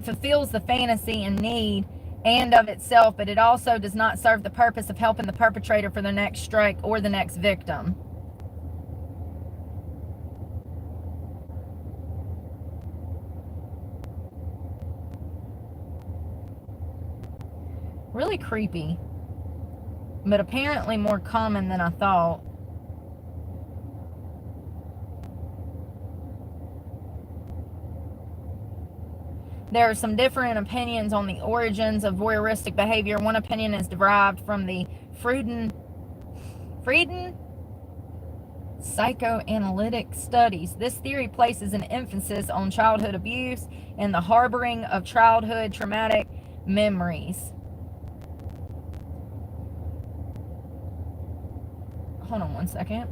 Speaker 1: fulfills the fantasy and need and of itself, but it also does not serve the purpose of helping the perpetrator for the next strike or the next victim. Really creepy, but apparently more common than I thought. There are some different opinions on the origins of voyeuristic behavior. One opinion is derived from the Freudian psychoanalytic studies. This theory places an emphasis on childhood abuse and the harboring of childhood traumatic memories. Hold on one second.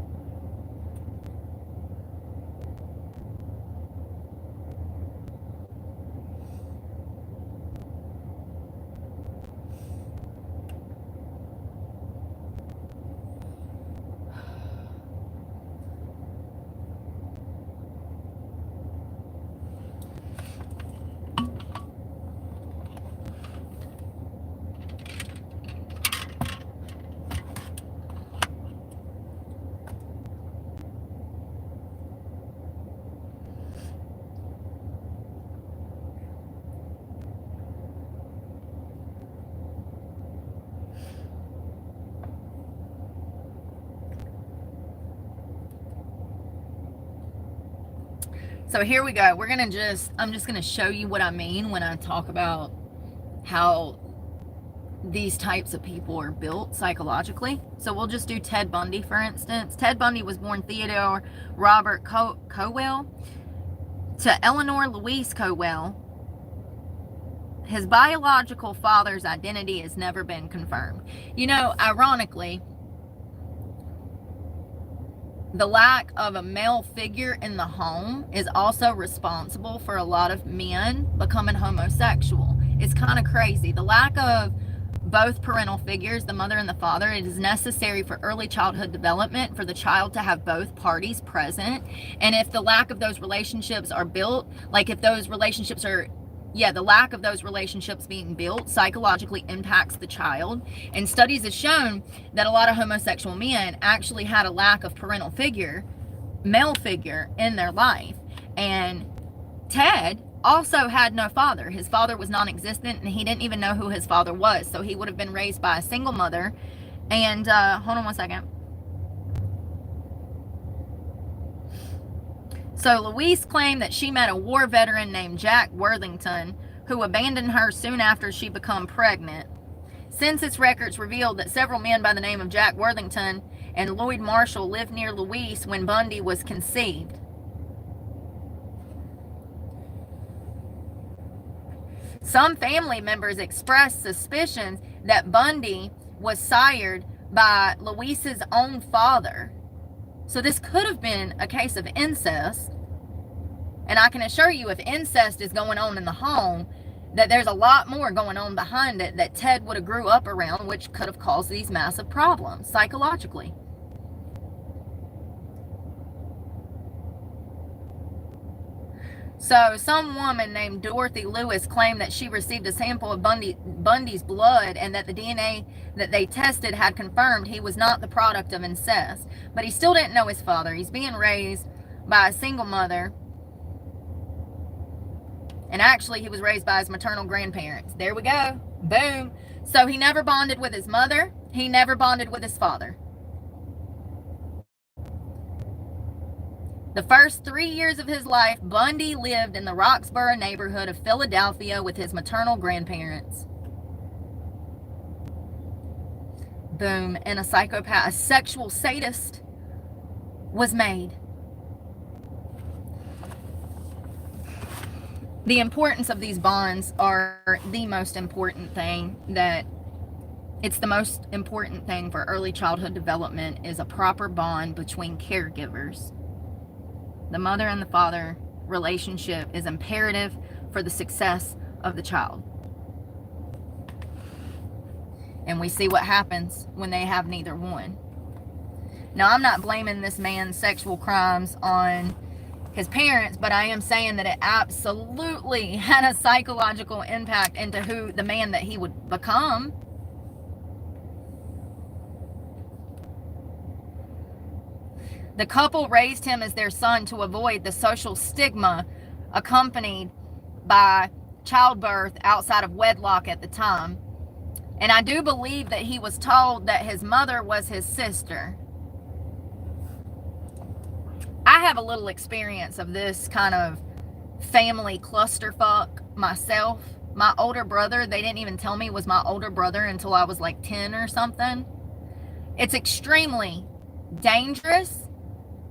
Speaker 1: So here we go. I'm just going to show you what I mean when I talk about how these types of people are built psychologically. So we'll just do Ted Bundy, for instance. Ted Bundy was born Theodore Robert Cowell to Eleanor Louise Cowell. His biological father's identity has never been confirmed. You know, ironically, the lack of a male figure in the home is also responsible for a lot of men becoming homosexual. It's kind of crazy. The lack of both parental figures, the mother and the father, it is necessary for early childhood development for the child to have both parties present. And if the lack of those relationships are built, like if those relationships are, the lack of those relationships being built psychologically impacts the child. And studies have shown that a lot of homosexual men actually had a lack of parental figure, male figure in their life. And Ted also had no father. His father was non-existent, and he didn't even know who his father was. So he would have been raised by a single mother. And hold on one second. So Louise claimed that she met a war veteran named Jack Worthington, who abandoned her soon after she became pregnant. Census records revealed that several men by the name of Jack Worthington and Lloyd Marshall lived near Louise when Bundy was conceived. Some family members expressed suspicions that Bundy was sired by Louise's own father. So this could have been a case of incest. And I can assure you, if incest is going on in the home, that there's a lot more going on behind it that Ted would have grew up around, which could have caused these massive problems psychologically. So some woman named Dorothy Lewis claimed that she received a sample of Bundy's blood, and that the DNA that they tested had confirmed he was not the product of incest. But he still didn't know his father. He's being raised by a single mother. And actually, he was raised by his maternal grandparents. There we go. Boom. So he never bonded with his mother. He never bonded with his father. The first 3 years of his life, Bundy lived in the Roxborough neighborhood of Philadelphia with his maternal grandparents. Boom. And a psychopath, a sexual sadist, was made. The importance of these bonds are the most important thing it's the most important thing for early childhood development is a proper bond between caregivers. The mother and the father relationship is imperative for the success of the child. And we see what happens when they have neither one. Now, I'm not blaming this man's sexual crimes on his parents, but I am saying that it absolutely had a psychological impact into who the man that he would become. The couple raised him as their son to avoid the social stigma accompanied by childbirth outside of wedlock at the time. And I do believe that he was told that his mother was his sister. I have a little experience of this kind of family clusterfuck myself. My older brother, they didn't even tell me was my older brother until I was like 10 or something. It's extremely dangerous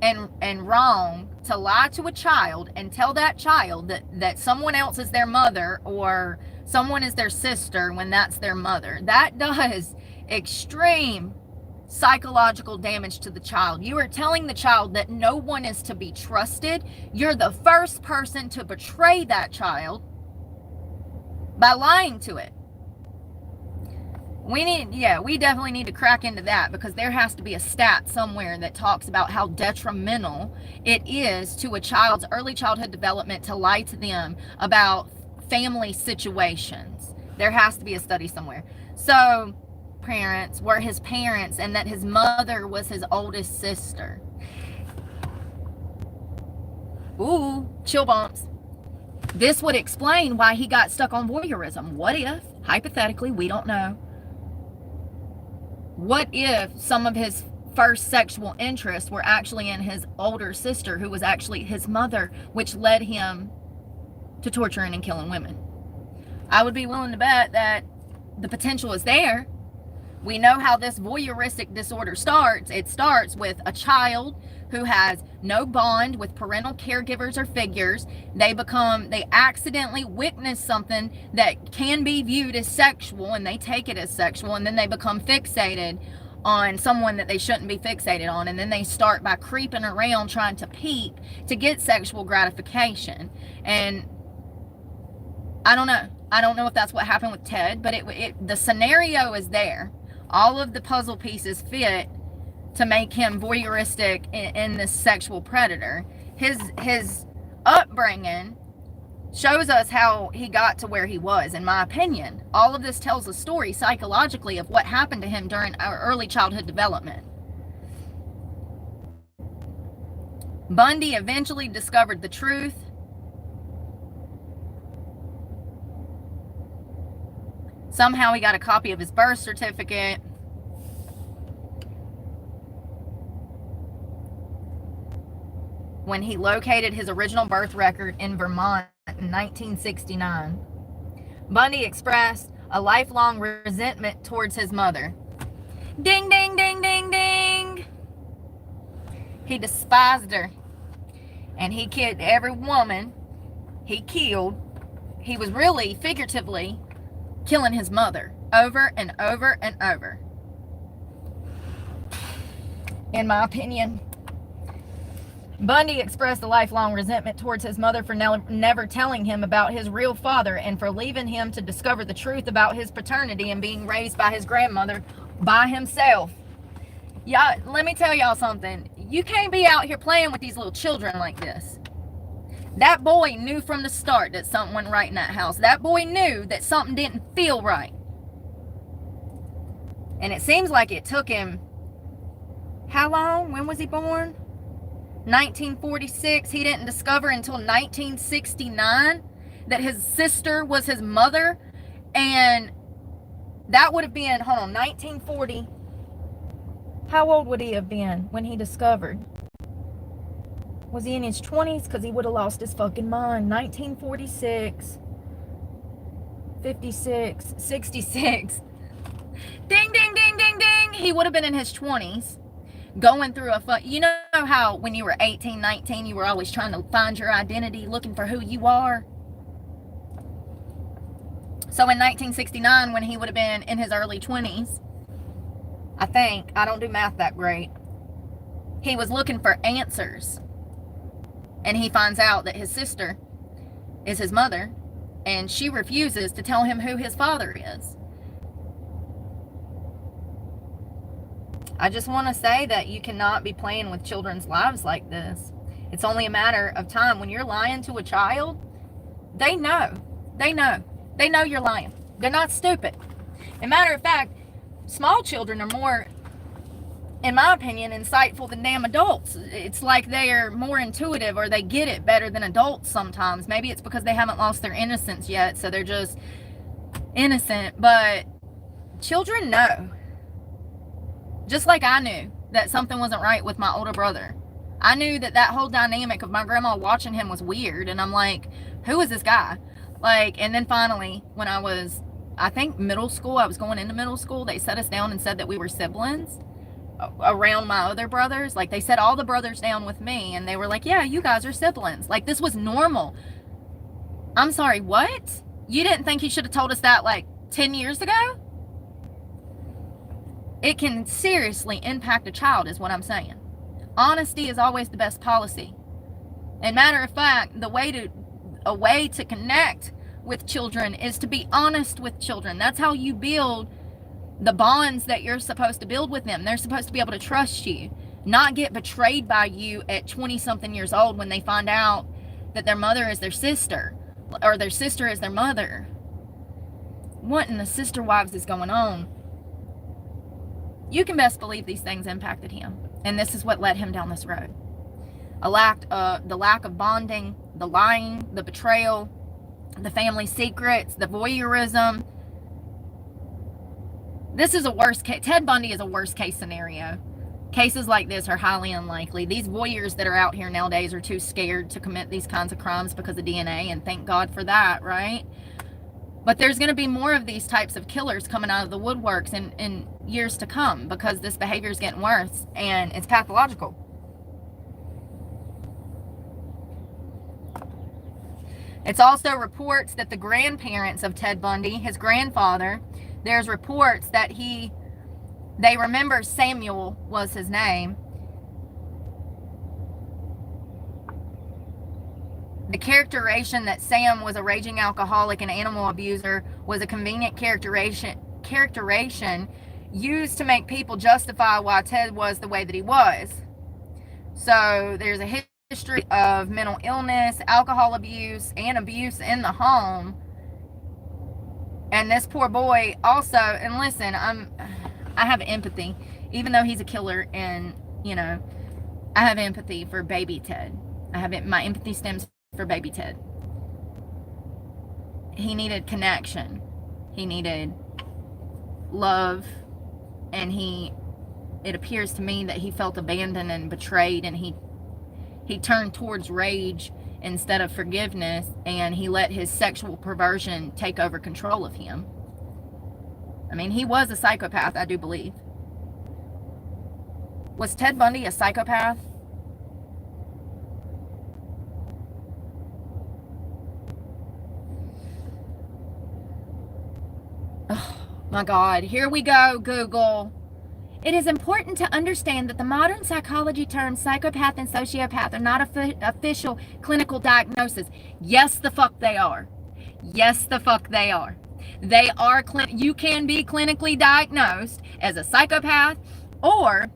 Speaker 1: and wrong to lie to a child and tell that child that someone else is their mother or someone is their sister when that's their mother. That does extreme psychological damage to the child. You are telling the child that no one is to be trusted. You're the first person to betray that child by lying to it. We definitely need to crack into that, because there has to be a stat somewhere that talks about how detrimental it is to a child's early childhood development to lie to them about family situations. There has to be a study somewhere. So parents were his parents and that his mother was his oldest sister. Ooh, chill bumps. This would explain why he got stuck on voyeurism. What if, hypothetically, we don't know, what if some of his first sexual interests were actually in his older sister, who was actually his mother, which led him to torturing and killing women? I would be willing to bet that the potential is there. We know how this voyeuristic disorder starts. It starts with a child who has no bond with parental caregivers or figures. They accidentally witness something that can be viewed as sexual, and they take it as sexual, and then they become fixated on someone that they shouldn't be fixated on, and then they start by creeping around trying to peep to get sexual gratification. And I don't know if that's what happened with Ted, but the scenario is there. All of the puzzle pieces fit to make him voyeuristic in this sexual predator. His upbringing shows us how he got to where he was, in my opinion. All of this tells a story psychologically of what happened to him during our early childhood development. Bundy eventually discovered the truth. Somehow he got a copy of his birth certificate. When he located his original birth record in Vermont in 1969. Bundy expressed a lifelong resentment towards his mother. Ding, ding, ding, ding, ding. He despised her. And he killed every woman he killed. He was really, figuratively, killing his mother over and over and over. In my opinion, Bundy expressed a lifelong resentment towards his mother for never telling him about his real father, and for leaving him to discover the truth about his paternity and being raised by his grandmother by himself. Y'all, let me tell y'all something. You can't be out here playing with these little children like this. That boy knew from the start that something wasn't right in that house. That boy knew that something didn't feel right. And it seems like it took him, how long? When was he born? 1946. He didn't discover until 1969 that his sister was his mother. And that would have been, hold on, 1940. How old would he have been when he discovered? Was he in his 20s? Because he would have lost his fucking mind. 1946, 56, 66. Ding, ding, ding, ding, ding. He would have been in his 20s. Going through you know how when you were 18, 19, you were always trying to find your identity, looking for who you are? So in 1969, when he would have been in his early 20s, I think, I don't do math that great, he was looking for answers. And he finds out that his sister is his mother, and she refuses to tell him who his father is. I just want to say that you cannot be playing with children's lives like this. It's only a matter of time. When you're lying to a child, they know. They know. They know you're lying. They're not stupid. As a matter of fact, small children are more, in my opinion, insightful than damn adults. It's like they're more intuitive, or they get it better than adults sometimes. Maybe it's because they haven't lost their innocence yet, so they're just innocent. But children know. Just like I knew that something wasn't right with my older brother. I knew that whole dynamic of my grandma watching him was weird. And I'm like, who is this guy? Like, and then finally, when I was, I think, middle school, I was going into middle school, they set us down and said that we were siblings around my other brothers. Like, they set all the brothers down with me, and they were like, yeah, you guys are siblings. Like, this was normal. I'm sorry, what? You didn't think he should have told us that like 10 years ago? It can seriously impact a child, is what I'm saying. Honesty is always the best policy. And matter of fact, a way to connect with children is to be honest with children. That's how you build the bonds that you're supposed to build with them. They're supposed to be able to trust you, not get betrayed by you at 20-something years old when they find out that their mother is their sister, or their sister is their mother. What in the sister wives is going on? You can best believe these things impacted him. And this is what led him down this road. The lack of bonding, the lying, the betrayal, the family secrets, the voyeurism. This is a worst case. Ted Bundy is a worst case scenario. Cases like this are highly unlikely. These voyeurs that are out here nowadays are too scared to commit these kinds of crimes because of DNA, and thank God for that, right? But there's going to be more of these types of killers coming out of the woodworks in years to come, because this behavior is getting worse and it's pathological. It's also reports that the grandparents of Ted Bundy, his grandfather, there's reports that They remember Samuel was his name. The characterization that Sam was a raging alcoholic and animal abuser was a convenient characterization used to make people justify why Ted was the way that he was. So there's a history of mental illness, alcohol abuse, and abuse in the home. And this poor boy also, and listen, I have empathy, even though he's a killer, and you know, I have empathy for baby Ted. My empathy stems for baby Ted. He needed connection. He needed love, and it appears to me that he felt abandoned and betrayed, and he turned towards rage instead of forgiveness, and he let his sexual perversion take over control of him. I mean, he was a psychopath, I do believe. Was Ted Bundy a psychopath? Oh my God, here we go, Google. It is important to understand that the modern psychology terms psychopath and sociopath are not official clinical diagnoses. Yes, the fuck they are. Yes, the fuck they are. They are, you can be clinically diagnosed as a psychopath or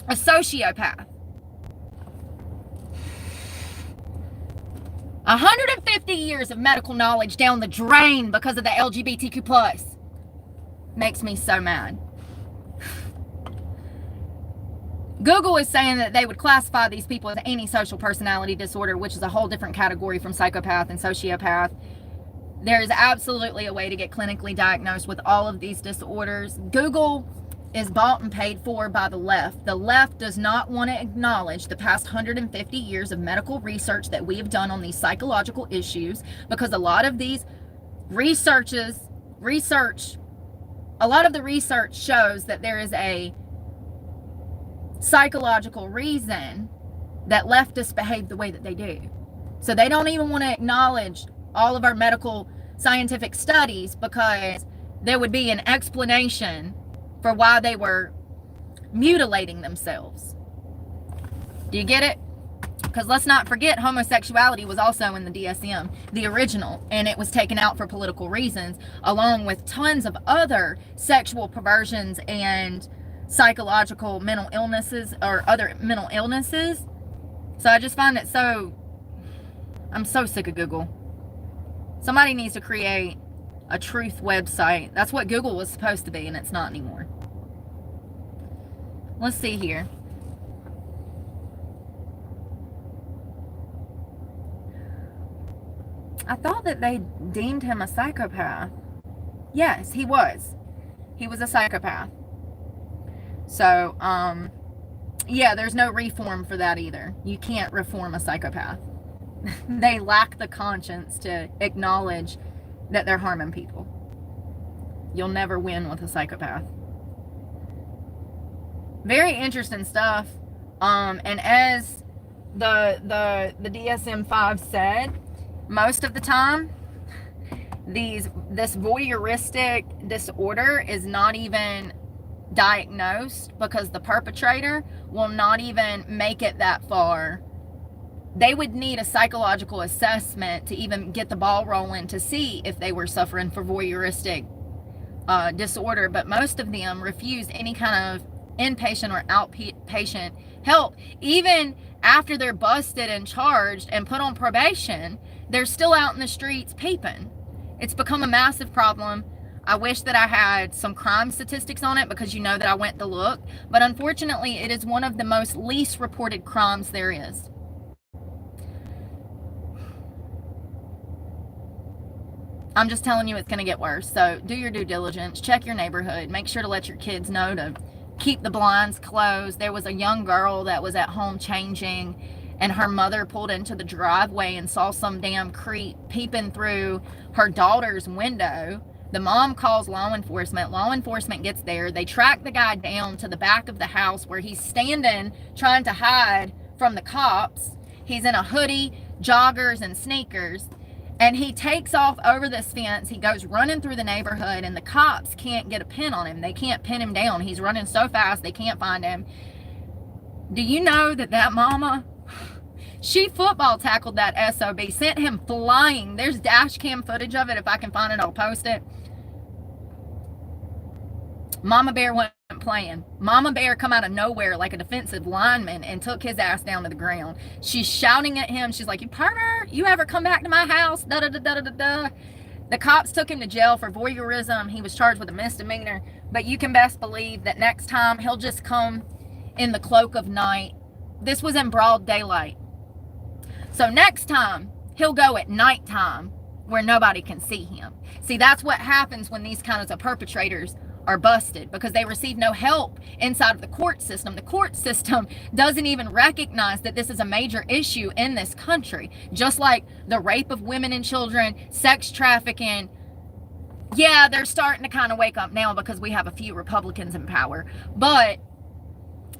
Speaker 1: a sociopath. 150 years of medical knowledge down the drain because of the LGBTQ+. Makes me so mad. Google is saying that they would classify these people as antisocial personality disorder, which is a whole different category from psychopath and sociopath. There is absolutely a way to get clinically diagnosed with all of these disorders. Google is bought and paid for by the left. The left does not want to acknowledge the past 150 years of medical research that we have done on these psychological issues, because a lot of these a lot of the research shows that there is a psychological reason that leftists behave the way that they do. So they don't even want to acknowledge all of our medical scientific studies, because there would be an explanation for why they were mutilating themselves. Do you get it? Because let's not forget, homosexuality was also in the DSM, the original, and it was taken out for political reasons, along with tons of other sexual perversions and psychological mental illnesses or other mental illnesses. So I just find it I'm so sick of Google. Somebody needs to create a truth website. That's what Google was supposed to be, and it's not anymore. Let's see here. I thought that they deemed him a psychopath. Yes, he was. He was a psychopath. So, yeah, there's no reform for that either. You can't reform a psychopath. They lack the conscience to acknowledge that they're harming people. You'll never win with a psychopath. Very interesting stuff. And as the DSM-5 said, most of the time, this voyeuristic disorder is not even diagnosed, because the perpetrator will not even make it that far. They would need a psychological assessment to even get the ball rolling to see if they were suffering from voyeuristic disorder, but most of them refuse any kind of inpatient or outpatient help. Even after they're busted and charged and put on probation, they're still out in the streets peeping. It's become a massive problem. I wish that I had some crime statistics on it, because you know that I went to look, but unfortunately it is one of the most least reported crimes there is. I'm just telling you, it's going to get worse. So do your due diligence, check your neighborhood, make sure to let your kids know to keep the blinds closed. There was a young girl that was at home changing, and her mother pulled into the driveway and saw some damn creep peeping through her daughter's window. The mom calls law enforcement. Law enforcement gets there. They track the guy down to the back of the house where he's standing trying to hide from the cops. He's in a hoodie, joggers, and sneakers. And he takes off over this fence. He goes running through the neighborhood, and the cops can't get a pin on him. They can't pin him down. He's running so fast, they can't find him. Do you know that mama, she football tackled that SOB, sent him flying. There's dash cam footage of it. If I can find it, I'll post it. Mama Bear wasn't playing. Mama Bear come out of nowhere like a defensive lineman and took his ass down to the ground. She's shouting at him. She's like, "You pervert, you ever come back to my house?" Da da da da da da. The cops took him to jail for voyeurism. He was charged with a misdemeanor. But you can best believe that next time he'll just come in the cloak of night. This was in broad daylight. So next time he'll go at nighttime where nobody can see him. See, that's what happens when these kinds of perpetrators are busted, because they receive no help inside of the court system. The court system doesn't even recognize that this is a major issue in this country. Just like the rape of women and children, sex trafficking. Yeah, they're starting to kind of wake up now because we have a few Republicans in power, but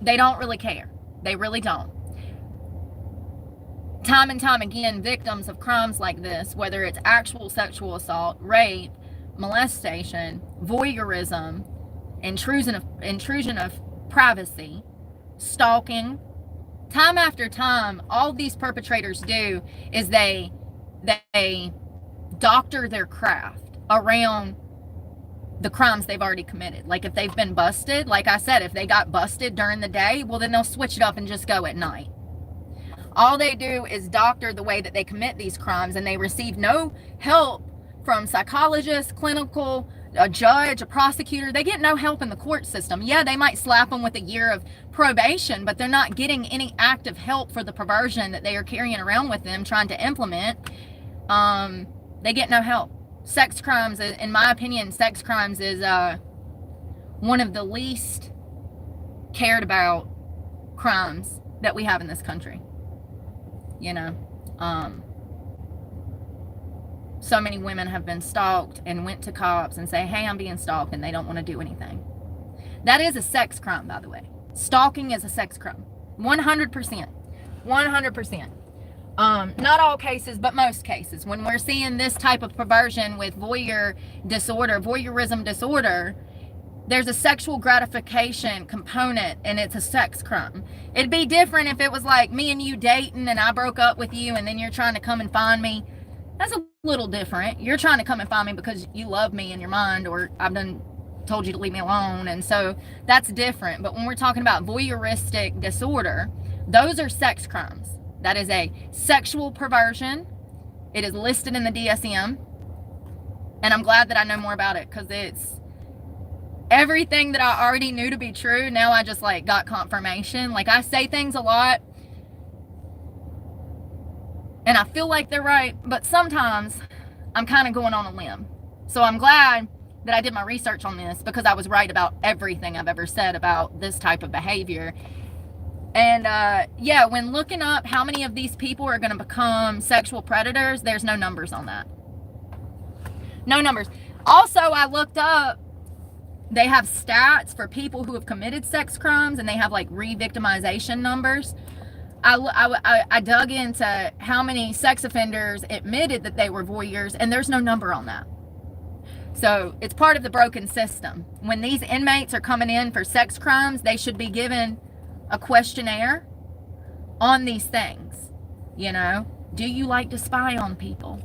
Speaker 1: they don't really care. They really don't. Time and time again, victims of crimes like this, whether it's actual sexual assault, rape, molestation, voyeurism, intrusion of privacy, stalking, time after time, all these perpetrators do is they doctor their craft around the crimes they've already committed. Like if they've been busted, like I said, if they got busted during the day, well then they'll switch it up and just go at night. All they do is doctor the way that they commit these crimes, and they receive no help from psychologists, clinical, a judge, a prosecutor. They get no help in the court system. Yeah, they might slap them with a year of probation, but they're not getting any active help for the perversion that they are carrying around with them, trying to implement. They get no help. Sex crimes, in my opinion, sex crimes is one of the least cared about crimes that we have in this country. You know, so many women have been stalked and went to cops and say, "Hey, I'm being stalked," and they don't want to do anything. That is a sex crime, by the way. Stalking is a sex crime. 100%. 100%. Not all cases, but most cases. When we're seeing this type of perversion with voyeurism disorder, there's a sexual gratification component, and it's a sex crime. It'd be different if it was like me and you dating and I broke up with you and then you're trying to come and find me. That's a little different. You're trying to come and find me because you love me in your mind, or I've told you to leave me alone, and so that's different. But when we're talking about voyeuristic disorder, those are sex crimes. That is a sexual perversion. It is listed in the DSM, and I'm glad that I know more about it, because it's everything that I already knew to be true. Now I just like got confirmation. Like I say things a lot and I feel like they're right, but sometimes I'm kind of going on a limb. So I'm glad that I did my research on this, because I was right about everything I've ever said about this type of behavior. And yeah, when looking up how many of these people are going to become sexual predators, there's no numbers on that. No numbers. Also, I looked up, they have stats for people who have committed sex crimes, and they have like re-victimization numbers. I dug into how many sex offenders admitted that they were voyeurs, and there's no number on that. So it's part of the broken system. When these inmates are coming in for sex crimes, they should be given a questionnaire on these things. You know, do you like to spy on people?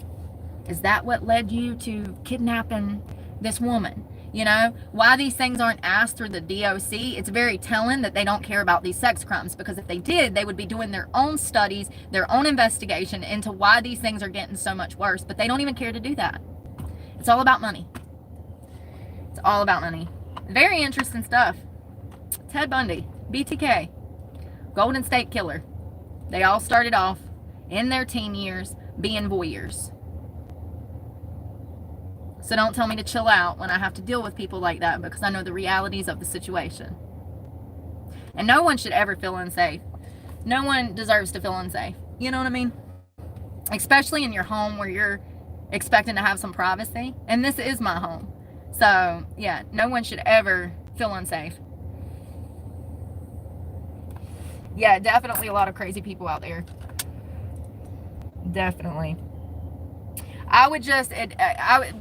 Speaker 1: Is that what led you to kidnapping this woman? You know, why these things aren't asked through the DOC, it's very telling that they don't care about these sex crimes, because if they did, they would be doing their own studies, their own investigation into why these things are getting so much worse, but they don't even care to do that. It's all about money. It's all about money. Very interesting stuff. Ted Bundy, BTK, Golden State Killer. They all started off in their teen years being voyeurs. So don't tell me to chill out when I have to deal with people like that, because I know the realities of the situation. And no one should ever feel unsafe. No one deserves to feel unsafe. You know what I mean? Especially in your home where you're expecting to have some privacy. And this is my home. So, yeah, no one should ever feel unsafe. Yeah, definitely a lot of crazy people out there. Definitely. I would just,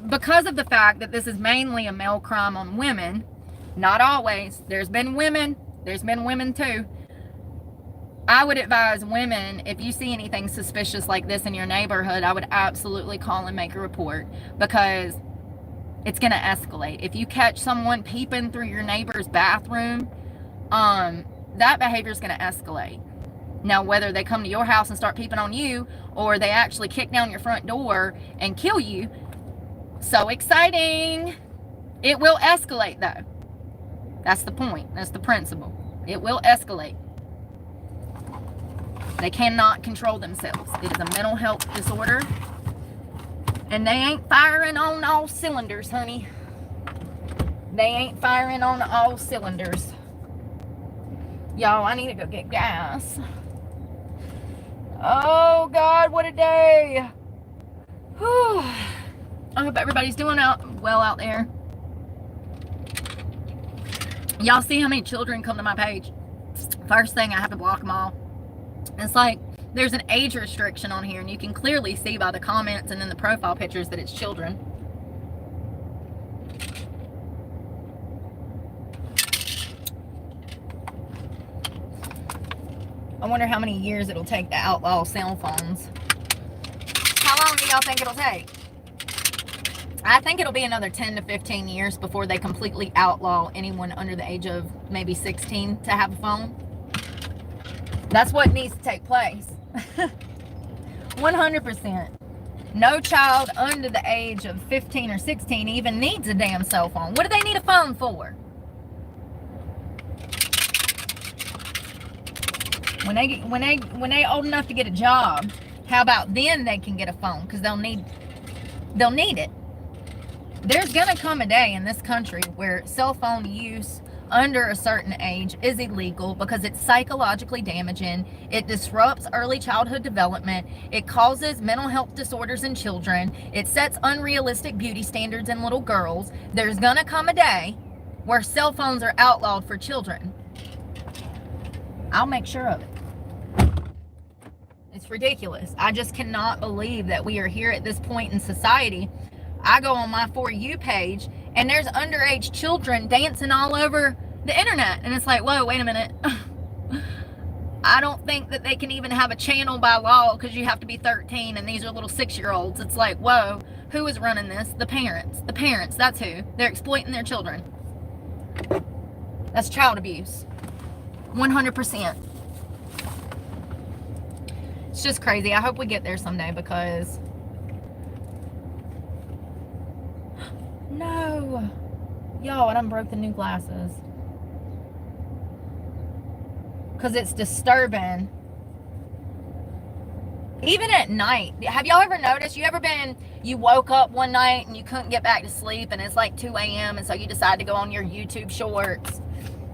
Speaker 1: because of the fact that this is mainly a male crime on women, not always, there's been women too. I would advise women, if you see anything suspicious like this in your neighborhood, I would absolutely call and make a report, because it's going to escalate. If you catch someone peeping through your neighbor's bathroom, that behavior is going to escalate. Now, whether they come to your house and start peeping on you, or they actually kick down your front door and kill you, so exciting. It will escalate, though. That's the point. That's the principle. It will escalate. They cannot control themselves. It is a mental health disorder. And they ain't firing on all cylinders, honey. They ain't firing on all cylinders. Y'all, I need to go get gas. Oh, God, what a day. Whew. I hope everybody's doing well out there. Y'all see how many children come to my page? First thing, I have to block them all. It's like there's an age restriction on here, and you can clearly see by the comments and then the profile pictures that it's children. I wonder how many years it'll take to outlaw cell phones. How long do y'all think it'll take? I think it'll be another 10 to 15 years before they completely outlaw anyone under the age of maybe 16 to have a phone. That's what needs to take place. 100%. No child under the age of 15 or 16 even needs a damn cell phone. What do they need a phone for? When they old enough to get a job, how about then they can get a phone? Because they'll need it. There's gonna come a day in this country where cell phone use under a certain age is illegal because it's psychologically damaging. It disrupts early childhood development. It causes mental health disorders in children. It sets unrealistic beauty standards in little girls. There's gonna come a day where cell phones are outlawed for children. I'll make sure of it. It's ridiculous. I just cannot believe that we are here at this point in society. I go on my For You page and there's underage children dancing all over the internet. And it's like, whoa, wait a minute. I don't think that they can even have a channel by law because you have to be 13 and these are little 6-year-olds. It's like, whoa, who is running this? The parents. The parents, that's who. They're exploiting their children. That's child abuse. 100%. It's just crazy. I hope we get there someday because... No. Y'all, I done broke the new glasses. Because it's disturbing. Even at night. Have y'all ever noticed? You woke up one night and you couldn't get back to sleep and it's like 2 a.m. and so you decide to go on your YouTube shorts.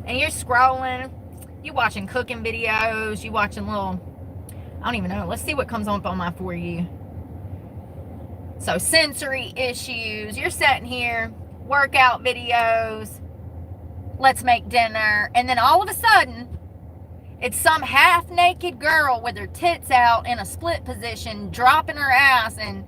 Speaker 1: And you're scrolling. You watching cooking videos. You watching little... I don't even know. Let's see what comes up on my For You. So sensory issues. You're sitting here, workout videos. Let's make dinner. And then all of a sudden, it's some half-naked girl with her tits out in a split position, dropping her ass, and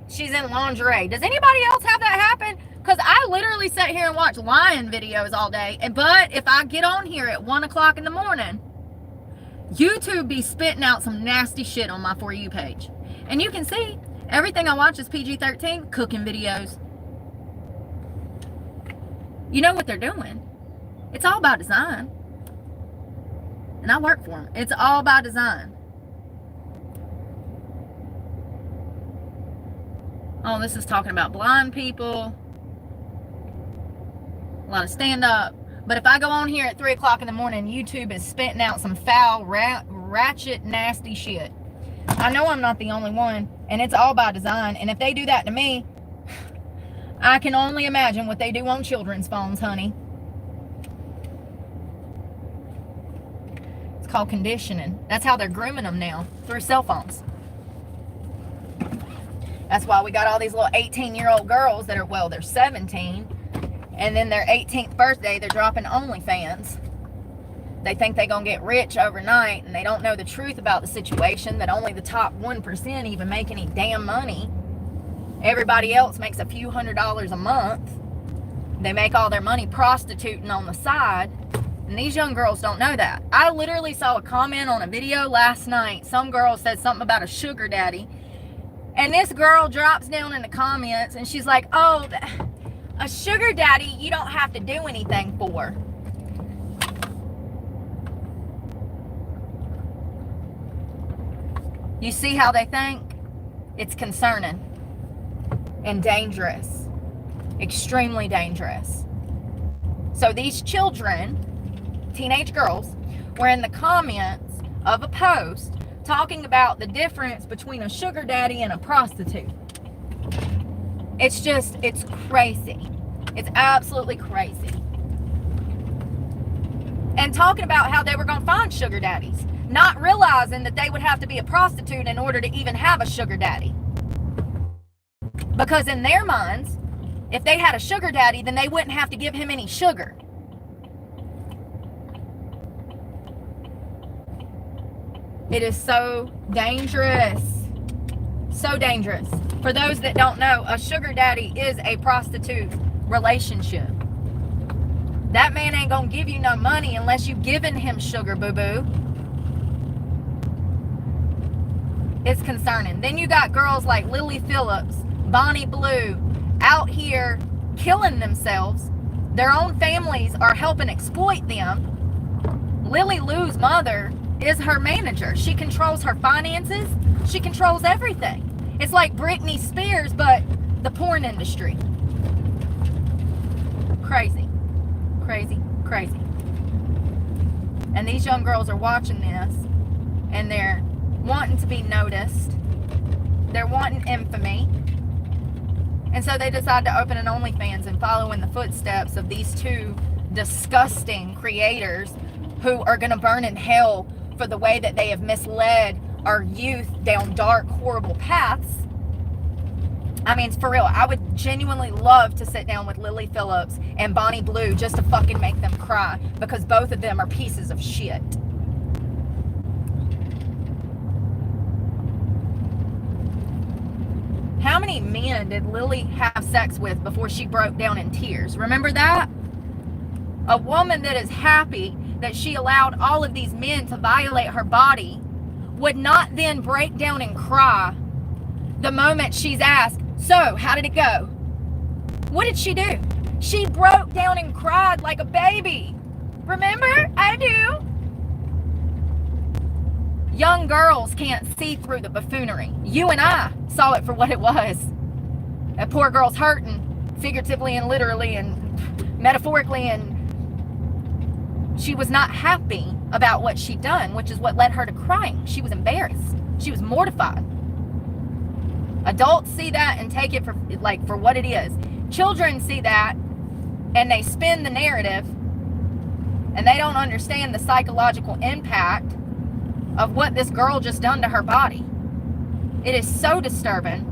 Speaker 1: she's in lingerie. Does anybody else have that happen? Because I literally sit here and watch lion videos all day. But if I get on here at 1 o'clock in the morning, YouTube be spitting out some nasty shit on my For You page. And you can see, everything I watch is PG-13, cooking videos. You know what they're doing. It's all by design. And I work for them. It's all by design. Oh, this is talking about blind people. A lot of stand-up. But if I go on here at 3 o'clock in the morning, YouTube is spitting out some foul, ratchet, nasty shit. I know I'm not the only one, and it's all by design. And if they do that to me, I can only imagine what they do on children's phones, honey. It's called conditioning. That's how they're grooming them now, through cell phones. That's why we got all these little 18-year-old girls that are, well, they're 17. And then their 18th birthday, they're dropping OnlyFans. They think they're going to get rich overnight, and they don't know the truth about the situation, that only the top 1% even make any damn money. Everybody else makes a few $100s a month. They make all their money prostituting on the side. And these young girls don't know that. I literally saw a comment on a video last night. Some girl said something about a sugar daddy. And this girl drops down in the comments and she's like, oh, a sugar daddy you don't have to do anything for. You see how they think? It's concerning and dangerous. Extremely dangerous. So these children, teenage girls, were in the comments of a post talking about the difference between a sugar daddy and a prostitute. It's crazy. It's absolutely crazy. And talking about how they were going to find sugar daddies, not realizing that they would have to be a prostitute in order to even have a sugar daddy. Because in their minds, if they had a sugar daddy, then they wouldn't have to give him any sugar. It is so dangerous. So dangerous. For those that don't know, a sugar daddy is a prostitute relationship. That man ain't gonna give you no money unless you've given him sugar, boo-boo. It's concerning. Then you got girls like Lily Phillips, Bonnie Blue, out here killing themselves. Their own families are helping exploit them. Lily Lou's mother is her manager. She controls her finances. She controls everything. It's like Britney Spears, but the porn industry. Crazy. Crazy. Crazy. And these young girls are watching this, and they're wanting to be noticed. They're wanting infamy. And so they decide to open an OnlyFans and follow in the footsteps of these two disgusting creators who are going to burn in hell for the way that they have misled our youth down dark, horrible paths. I mean, for real, I would genuinely love to sit down with Lily Phillips and Bonnie Blue just to fucking make them cry, because both of them are pieces of shit. How many men did Lily have sex with before she broke down in tears? Remember that? A woman that is happy that she allowed all of these men to violate her body would not then break down and cry the moment she's asked, so how did it go? What did she do? She broke down and cried like a baby. Remember? I do. Young girls can't see through the buffoonery. You and I saw it for what it was. That poor girl's hurting, figuratively and literally and metaphorically, and she was not happy about what she'd done, which is what led her to crying. She was embarrassed. She was mortified. Adults see that and take it for what it is. Children see that and they spin the narrative, and they don't understand the psychological impact of what this girl just done to her body. It is so disturbing.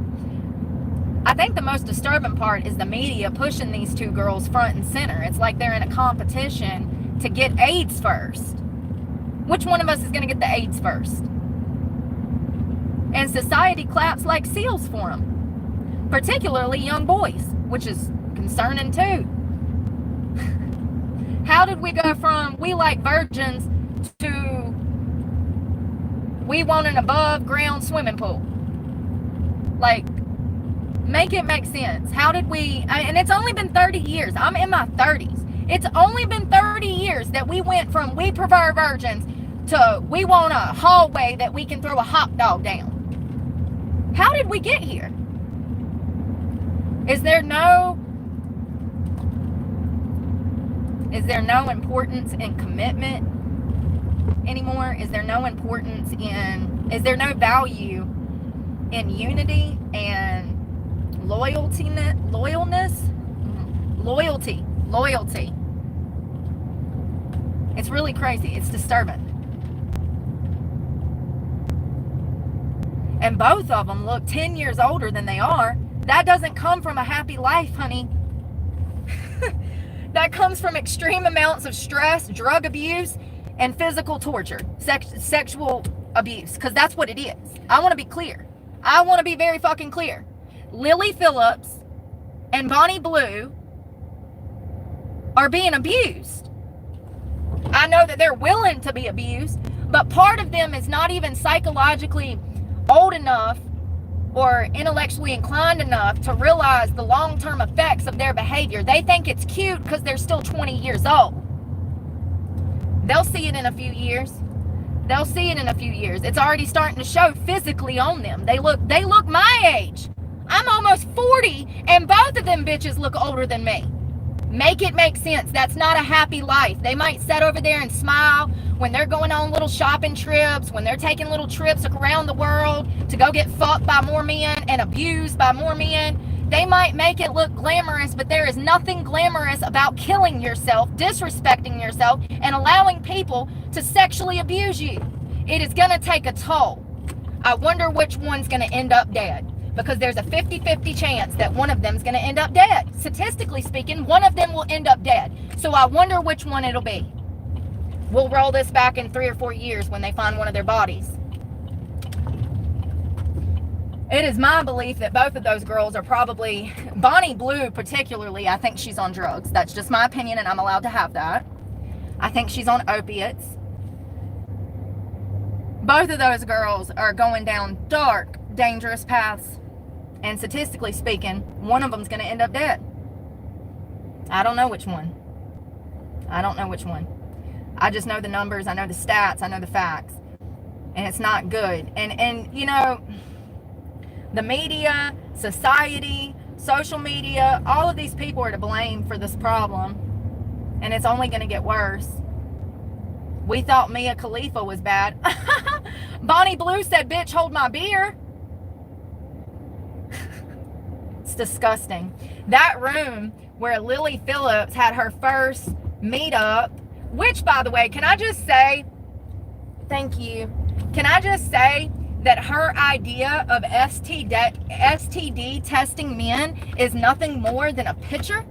Speaker 1: I think the most disturbing part is the media pushing these two girls front and center. It's like they're in a competition to get AIDS first. Which one of us is going to get the AIDS first? And society claps like seals for them. Particularly young boys, which is concerning too. How did we go from we like virgins to we want an above ground swimming pool? Like, make it make sense. How did we, and it's only been 30 years. I'm in my 30s. It's only been 30 years that we went from we prefer virgins to we want a hallway that we can throw a hot dog down. How did we get here? Is there no importance in commitment anymore? Is there no value in unity and loyalty? It's really crazy. It's disturbing. And both of them look 10 years older than they are. That doesn't come from a happy life, honey. That comes from extreme amounts of stress, drug abuse, and physical torture, sexual abuse, because that's what it is. I want to be clear. I want to be very fucking clear. Lily Phillips and Bonnie Blue are being abused. I know that they're willing to be abused, but part of them is not even psychologically old enough or intellectually inclined enough to realize the long-term effects of their behavior. They think it's cute because they're still 20 years old. They'll see it in a few years. They'll see it in a few years. It's already starting to show physically on them. They look my age. I'm almost 40, and both of them bitches look older than me. Make it make sense. That's not a happy life. They might sit over there and smile when they're going on little shopping trips, when they're taking little trips around the world to go get fucked by more men and abused by more men. They might make it look glamorous, but there is nothing glamorous about killing yourself, disrespecting yourself, and allowing people to sexually abuse you. It is going to take a toll. I wonder which one's going to end up dead, because there's a 50-50 chance that one of them is going to end up dead. Statistically speaking, one of them will end up dead. So I wonder which one it'll be. We'll roll this back in 3 or 4 years when they find one of their bodies. It is my belief that both of those girls are probably, Bonnie Blue particularly, I think she's on drugs. That's just my opinion, and I'm allowed to have that. I think she's on opiates. Both of those girls are going down dark, dangerous paths. And statistically speaking, one of them's going to end up dead. I don't know which one. I don't know which one. I just know the numbers, I know the stats, I know the facts. And it's not good. And you know, the media, society, social media, all of these people are to blame for this problem. And it's only going to get worse. We thought Mia Khalifa was bad. Bonnie Blue said, bitch, hold my beer. It's disgusting. That room where Lily Phillips had her first meetup, which, by the way, can I just say, thank you. Can I just say that her idea of STD testing men is nothing more than a picture?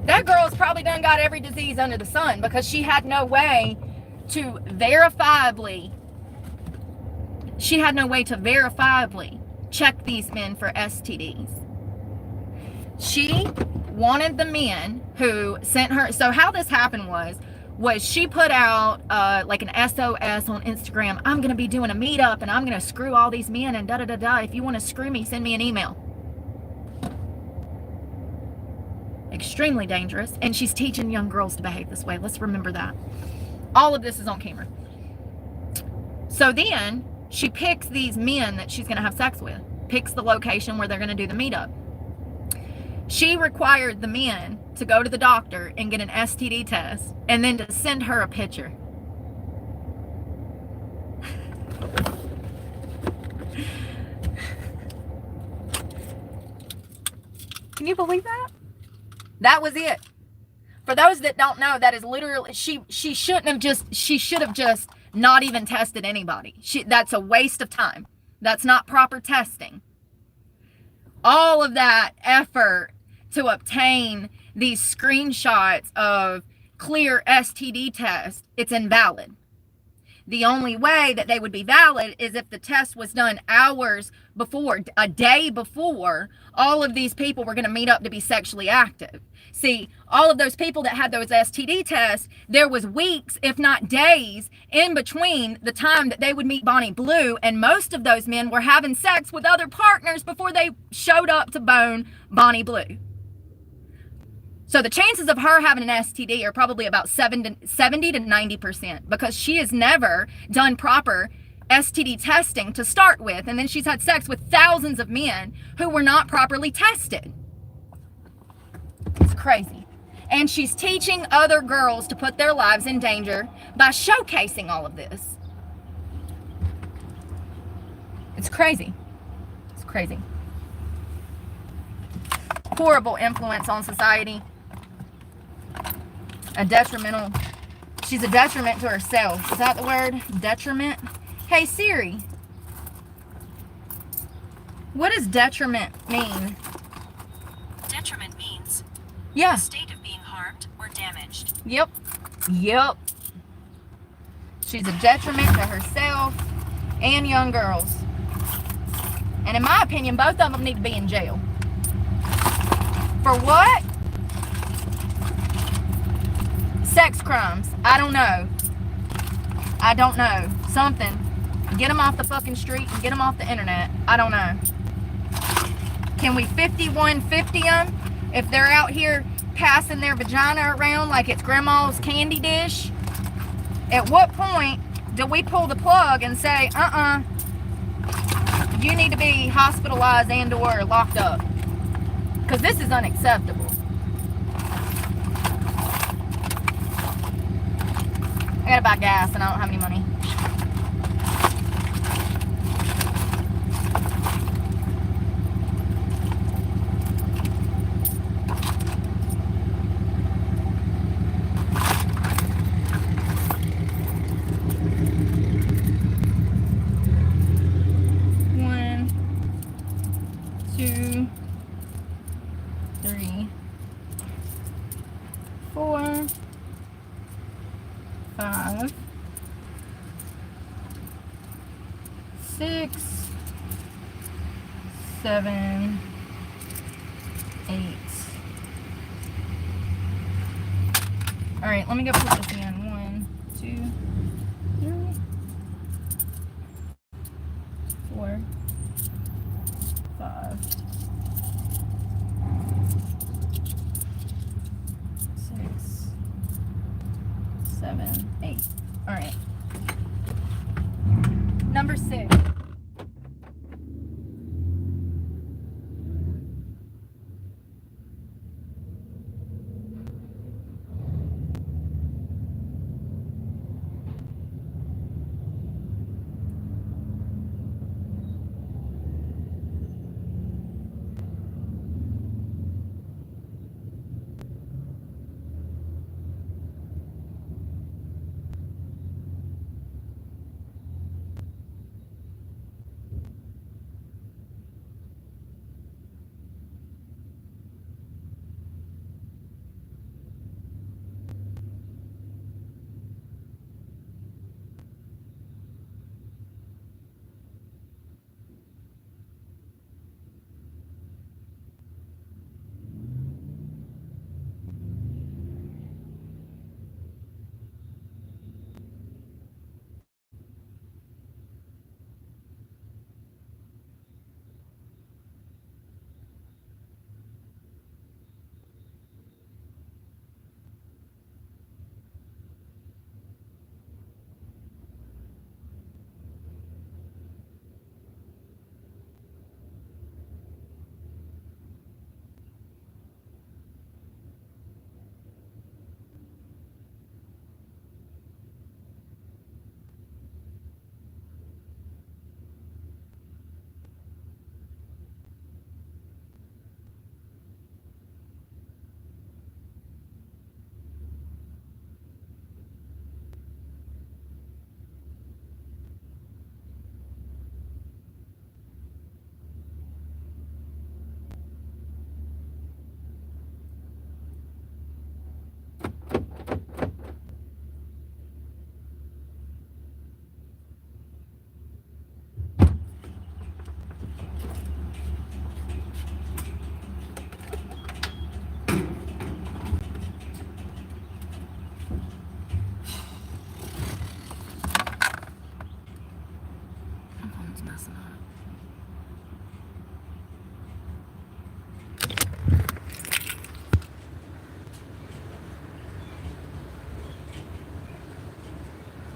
Speaker 1: That girl's probably done got every disease under the sun, because she had no way to verifiably check these men for STDs. She wanted the men who sent her. So how this happened was she put out like an SOS on Instagram. I'm going to be doing a meetup and I'm going to screw all these men and da-da-da-da. If you want to screw me, send me an email. Extremely dangerous. And she's teaching young girls to behave this way. Let's remember that. All of this is on camera. So then she picks these men that she's going to have sex with. Picks the location where they're going to do the meetup. She required the men to go to the doctor and get an STD test and then to send her a picture. Can you believe that? That was it. For those that don't know, that is literally, she should have just not even tested anybody. That's a waste of time. That's not proper testing. All of that effort to obtain these screenshots of clear STD tests, it's invalid. The only way that they would be valid is if the test was done hours before, a day before, all of these people were going to meet up to be sexually active. See, all of those people that had those STD tests, there was weeks, if not days, in between the time that they would meet Bonnie Blue, and most of those men were having sex with other partners before they showed up to bone Bonnie Blue. So the chances of her having an STD are probably about 70 to 90%, because she has never done proper STD testing to start with, and then she's had sex with thousands of men who were not properly tested. It's crazy. And she's teaching other girls to put their lives in danger by showcasing all of this. It's crazy. It's crazy. Horrible influence on society. She's a detriment to herself. Is that the word? Detriment? Hey Siri, what does detriment mean?
Speaker 2: Detriment means
Speaker 1: a
Speaker 2: state of being harmed or damaged.
Speaker 1: Yep. She's a detriment to herself and young girls. And in my opinion, both of them need to be in jail. For what? Sex crimes. I don't know. I don't know. Something. Get them off the fucking street and get them off the internet. I don't know. Can we 5150 them if they're out here passing their vagina around like it's grandma's candy dish? At what point do we pull the plug and say, you need to be hospitalized and or locked up? Because this is unacceptable. I gotta buy gas and I don't have any money. Alright, let me go put this in. 1, 2, 3, 4, 5, 6, 7, 8. Alright. Number 6.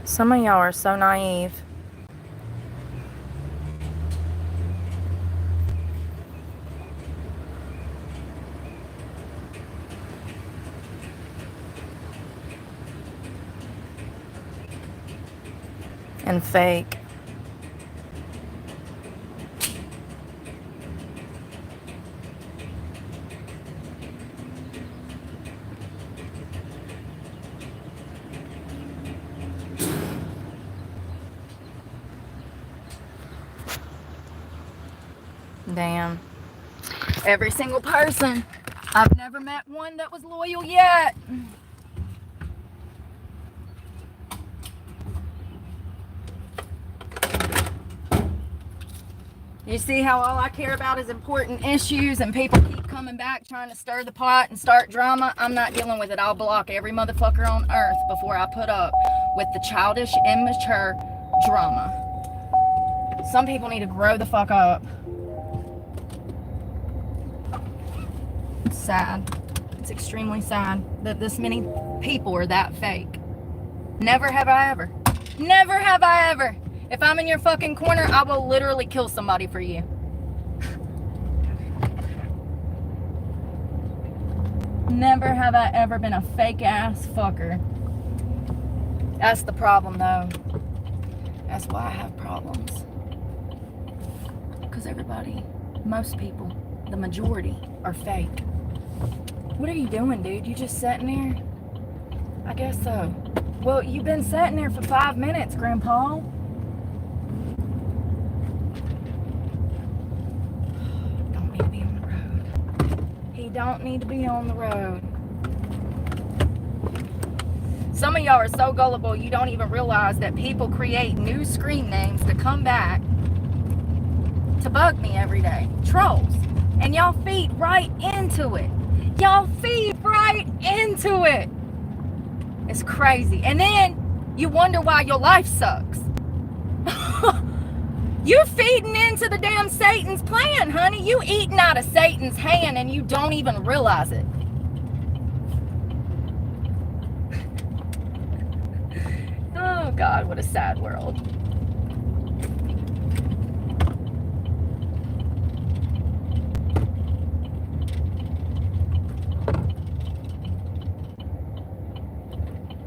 Speaker 1: Some of y'all are so naive. And fake. Damn. Every single person. I've never met one that was loyal yet. You see how all I care about is important issues and people keep coming back trying to stir the pot and start drama? I'm not dealing with it. I'll block every motherfucker on earth before I put up with the childish, immature drama. Some people need to grow the fuck up. It's sad. It's extremely sad that this many people are that fake. Never have I ever. Never have I ever. If I'm in your fucking corner, I will literally kill somebody for you. Never have I ever been a fake ass fucker. That's the problem though. That's why I have problems. Because everybody, most people, the majority are fake. What are you doing, dude? You just sitting there? I guess so. Well, you've been sitting there for 5 minutes, Grandpa. Don't need to be on the road. Some of y'all are so gullible you don't even realize that people create new screen names to come back to bug me every day. Trolls. And y'all feed right into it. Y'all feed right into it. It's crazy. And then you wonder why your life sucks. You're feeding into the damn Satan's plan, honey. You eating out of Satan's hand and you don't even realize it. Oh, God, what a sad world.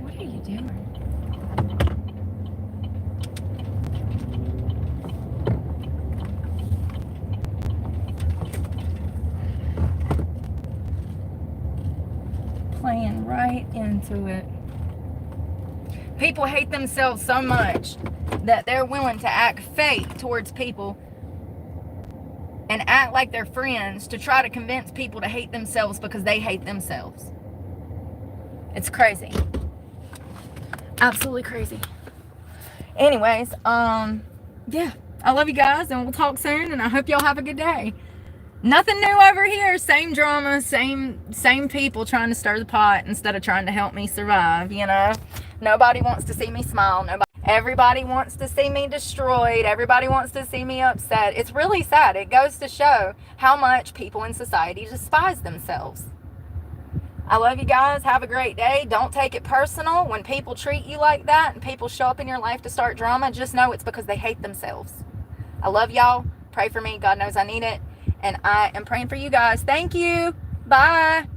Speaker 1: What are you doing? Playing right into it. People hate themselves so much that they're willing to act fake towards people and act like they're friends to try to convince people to hate themselves because they hate themselves. It's crazy. Absolutely crazy. Anyways, yeah, I love you guys and we'll talk soon and I hope y'all have a good day. Nothing new over here. Same drama, same people trying to stir the pot instead of trying to help me survive, you know? Nobody wants to see me smile. Everybody wants to see me destroyed. Everybody wants to see me upset. It's really sad. It goes to show how much people in society despise themselves. I love you guys. Have a great day. Don't take it personal. When people treat you like that and people show up in your life to start drama, just know it's because they hate themselves. I love y'all. Pray for me. God knows I need it. And I am praying for you guys. Thank you. Bye.